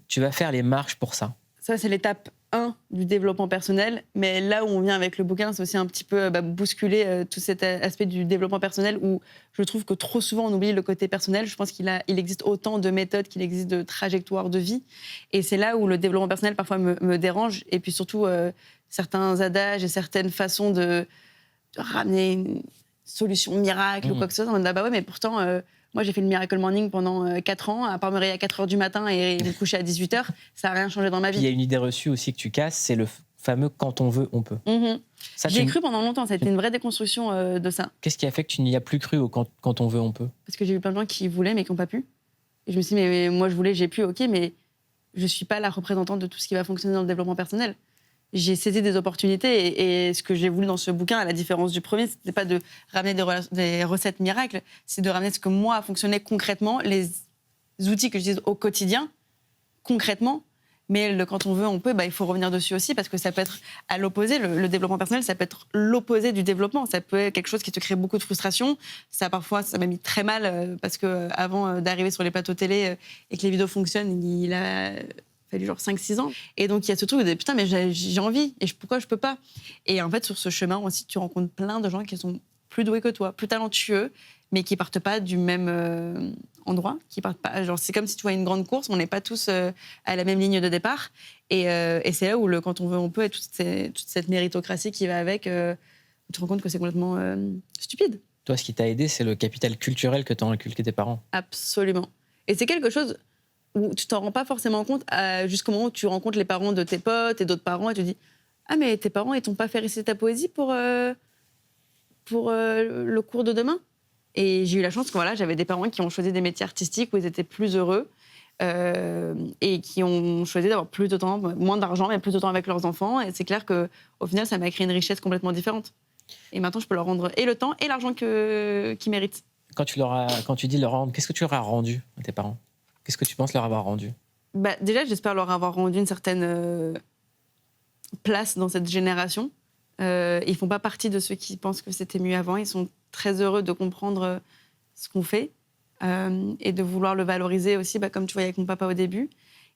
S1: tu vas faire les marches pour ça.
S2: Ça, c'est l'étape 1 du développement personnel. Mais là où on vient avec le bouquin, c'est aussi un petit peu bousculer tout cet aspect du développement personnel où je trouve que trop souvent, on oublie le côté personnel. Je pense qu'il existe autant de méthodes qu'il existe de trajectoires de vie. Et c'est là où le développement personnel, parfois, me dérange. Et puis surtout, certains adages et certaines façons de ramener une solution miracle ou quoi que ce soit. On dit, ouais, mais pourtant... moi, j'ai fait le Miracle Morning pendant 4 ans, à part me réveiller à 4h du matin et me coucher à 18h, ça n'a rien changé dans ma vie.
S1: Il y a une idée reçue aussi que tu casses, c'est le fameux « quand on veut, on peut ».
S2: J'y ai cru pendant longtemps, ça a été une vraie déconstruction de ça.
S1: Qu'est-ce qui a fait que tu n'y as plus cru au « quand on veut, on peut » ?
S2: Parce que j'ai eu plein de gens qui voulaient mais qui n'ont pas pu. Et je me suis dit, mais moi je voulais, j'ai pu, ok, mais je ne suis pas la représentante de tout ce qui va fonctionner dans le développement personnel. J'ai saisi des opportunités et ce que j'ai voulu dans ce bouquin, à la différence du premier, c'était pas de ramener des recettes miracles, c'est de ramener ce que moi a fonctionné concrètement, les outils que j'utilise au quotidien, concrètement. Mais quand on veut, on peut, il faut revenir dessus aussi parce que ça peut être à l'opposé. Le développement personnel, ça peut être l'opposé du développement. Ça peut être quelque chose qui te crée beaucoup de frustration. Ça, parfois, ça m'a mis très mal parce qu'avant d'arriver sur les plateaux télé et que les vidéos fonctionnent, il a fallu genre 5-6 ans. Et donc, il y a ce truc de putain, mais j'ai envie. Et pourquoi je peux pas? Et en fait, sur ce chemin aussi, tu rencontres plein de gens qui sont plus doués que toi, plus talentueux, mais qui partent pas du même endroit, qui partent pas. Genre, c'est comme si tu vois une grande course, on n'est pas tous à la même ligne de départ. Et c'est là où, quand on veut, on peut, et toute cette méritocratie qui va avec, tu te rends compte que c'est complètement stupide.
S1: Toi, ce qui t'a aidé, c'est le capital culturel que t'ont inculqué tes parents.
S2: Absolument. Et c'est quelque chose où tu t'en rends pas forcément compte jusqu'au moment où tu rencontres les parents de tes potes et d'autres parents et tu te dis « Ah, mais tes parents, ils t'ont pas fait réciter ta poésie pour le cours de demain ?» Et j'ai eu la chance que voilà, j'avais des parents qui ont choisi des métiers artistiques où ils étaient plus heureux et qui ont choisi d'avoir plus de temps, moins d'argent, mais plus de temps avec leurs enfants. Et c'est clair qu'au final, ça m'a créé une richesse complètement différente. Et maintenant, je peux leur rendre et le temps et l'argent qu'ils méritent.
S1: Quand tu dis leur rendre, qu'est-ce que tu leur as rendu à tes parents? Qu'est-ce que tu penses leur avoir rendu?
S2: Déjà, j'espère leur avoir rendu une certaine place dans cette génération. Ils font pas partie de ceux qui pensent que c'était mieux avant. Ils sont très heureux de comprendre ce qu'on fait et de vouloir le valoriser aussi, comme tu voyais avec mon papa au début.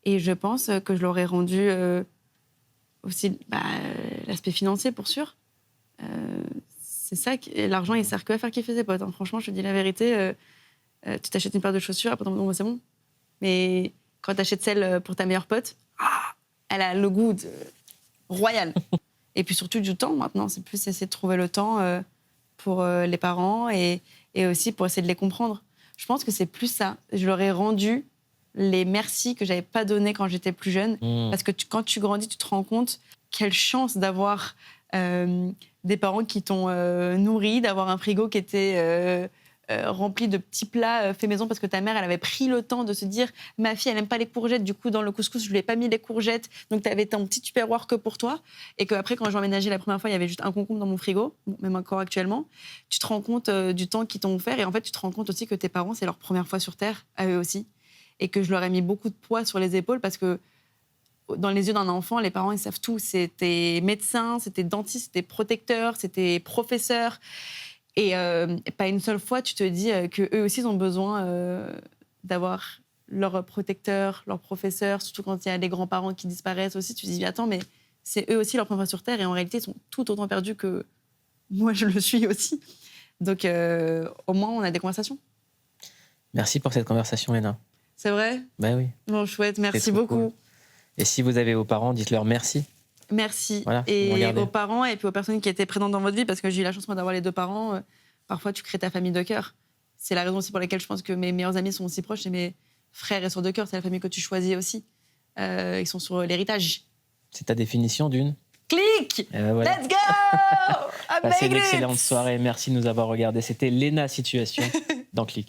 S2: Et je pense que je leur ai rendu aussi l'aspect financier, pour sûr. C'est ça, l'argent, il sert que à faire kiffer ses potes. Hein. Franchement, je te dis la vérité, tu t'achètes une paire de chaussures, après, bon, c'est bon. Mais quand tu achètes celle pour ta meilleure pote, elle a le goût royal. Et puis surtout du temps, maintenant. C'est plus essayer de trouver le temps pour les parents et aussi pour essayer de les comprendre. Je pense que c'est plus ça. Je leur ai rendu les merci que j'avais pas donnés quand j'étais plus jeune. Parce que quand tu grandis, tu te rends compte quelle chance d'avoir des parents qui t'ont nourri, d'avoir un frigo qui était rempli de petits plats faits maison parce que ta mère, elle avait pris le temps de se dire « Ma fille, elle n'aime pas les courgettes, du coup, dans le couscous, je lui ai pas mis les courgettes. Donc, tu avais ton petit tupperware que pour toi. » Et qu'après, quand j'ai emménagé la première fois, il y avait juste un concombre dans mon frigo, même encore actuellement. Tu te rends compte du temps qu'ils t'ont offert. Et en fait, tu te rends compte aussi que tes parents, c'est leur première fois sur Terre, à eux aussi. Et que je leur ai mis beaucoup de poids sur les épaules parce que dans les yeux d'un enfant, les parents, ils savent tout. C'était médecin, c'était dentiste, c'était protecteur, c'était professeur. Et pas une seule fois, tu te dis qu'eux aussi, ils ont besoin d'avoir leur protecteur, leur professeur, surtout quand il y a les grands-parents qui disparaissent aussi. Tu te dis, attends, mais c'est eux aussi leur première fois sur Terre et en réalité, ils sont tout autant perdus que moi, je le suis aussi. Donc, au moins, on a des conversations.
S1: Merci pour cette conversation, Léna.
S2: C'est vrai?
S1: Ben oui.
S2: Bon, chouette, merci beaucoup.
S1: Cool. Et si vous avez vos parents, dites-leur merci.
S2: Merci.
S1: Voilà,
S2: et aux parents et puis aux personnes qui étaient présentes dans votre vie, parce que j'ai eu la chance moi, d'avoir les deux parents. Parfois, tu crées ta famille de cœur. C'est la raison aussi pour laquelle je pense que mes meilleurs amis sont aussi proches. C'est mes frères et sœurs de cœur. C'est la famille que tu choisis aussi. Ils sont sur l'héritage.
S1: C'est ta définition d'une?
S2: Clic!
S1: Voilà.
S2: Let's go!
S1: Passez une excellente soirée. Merci de nous avoir regardés. C'était Léna Situation dans Clic.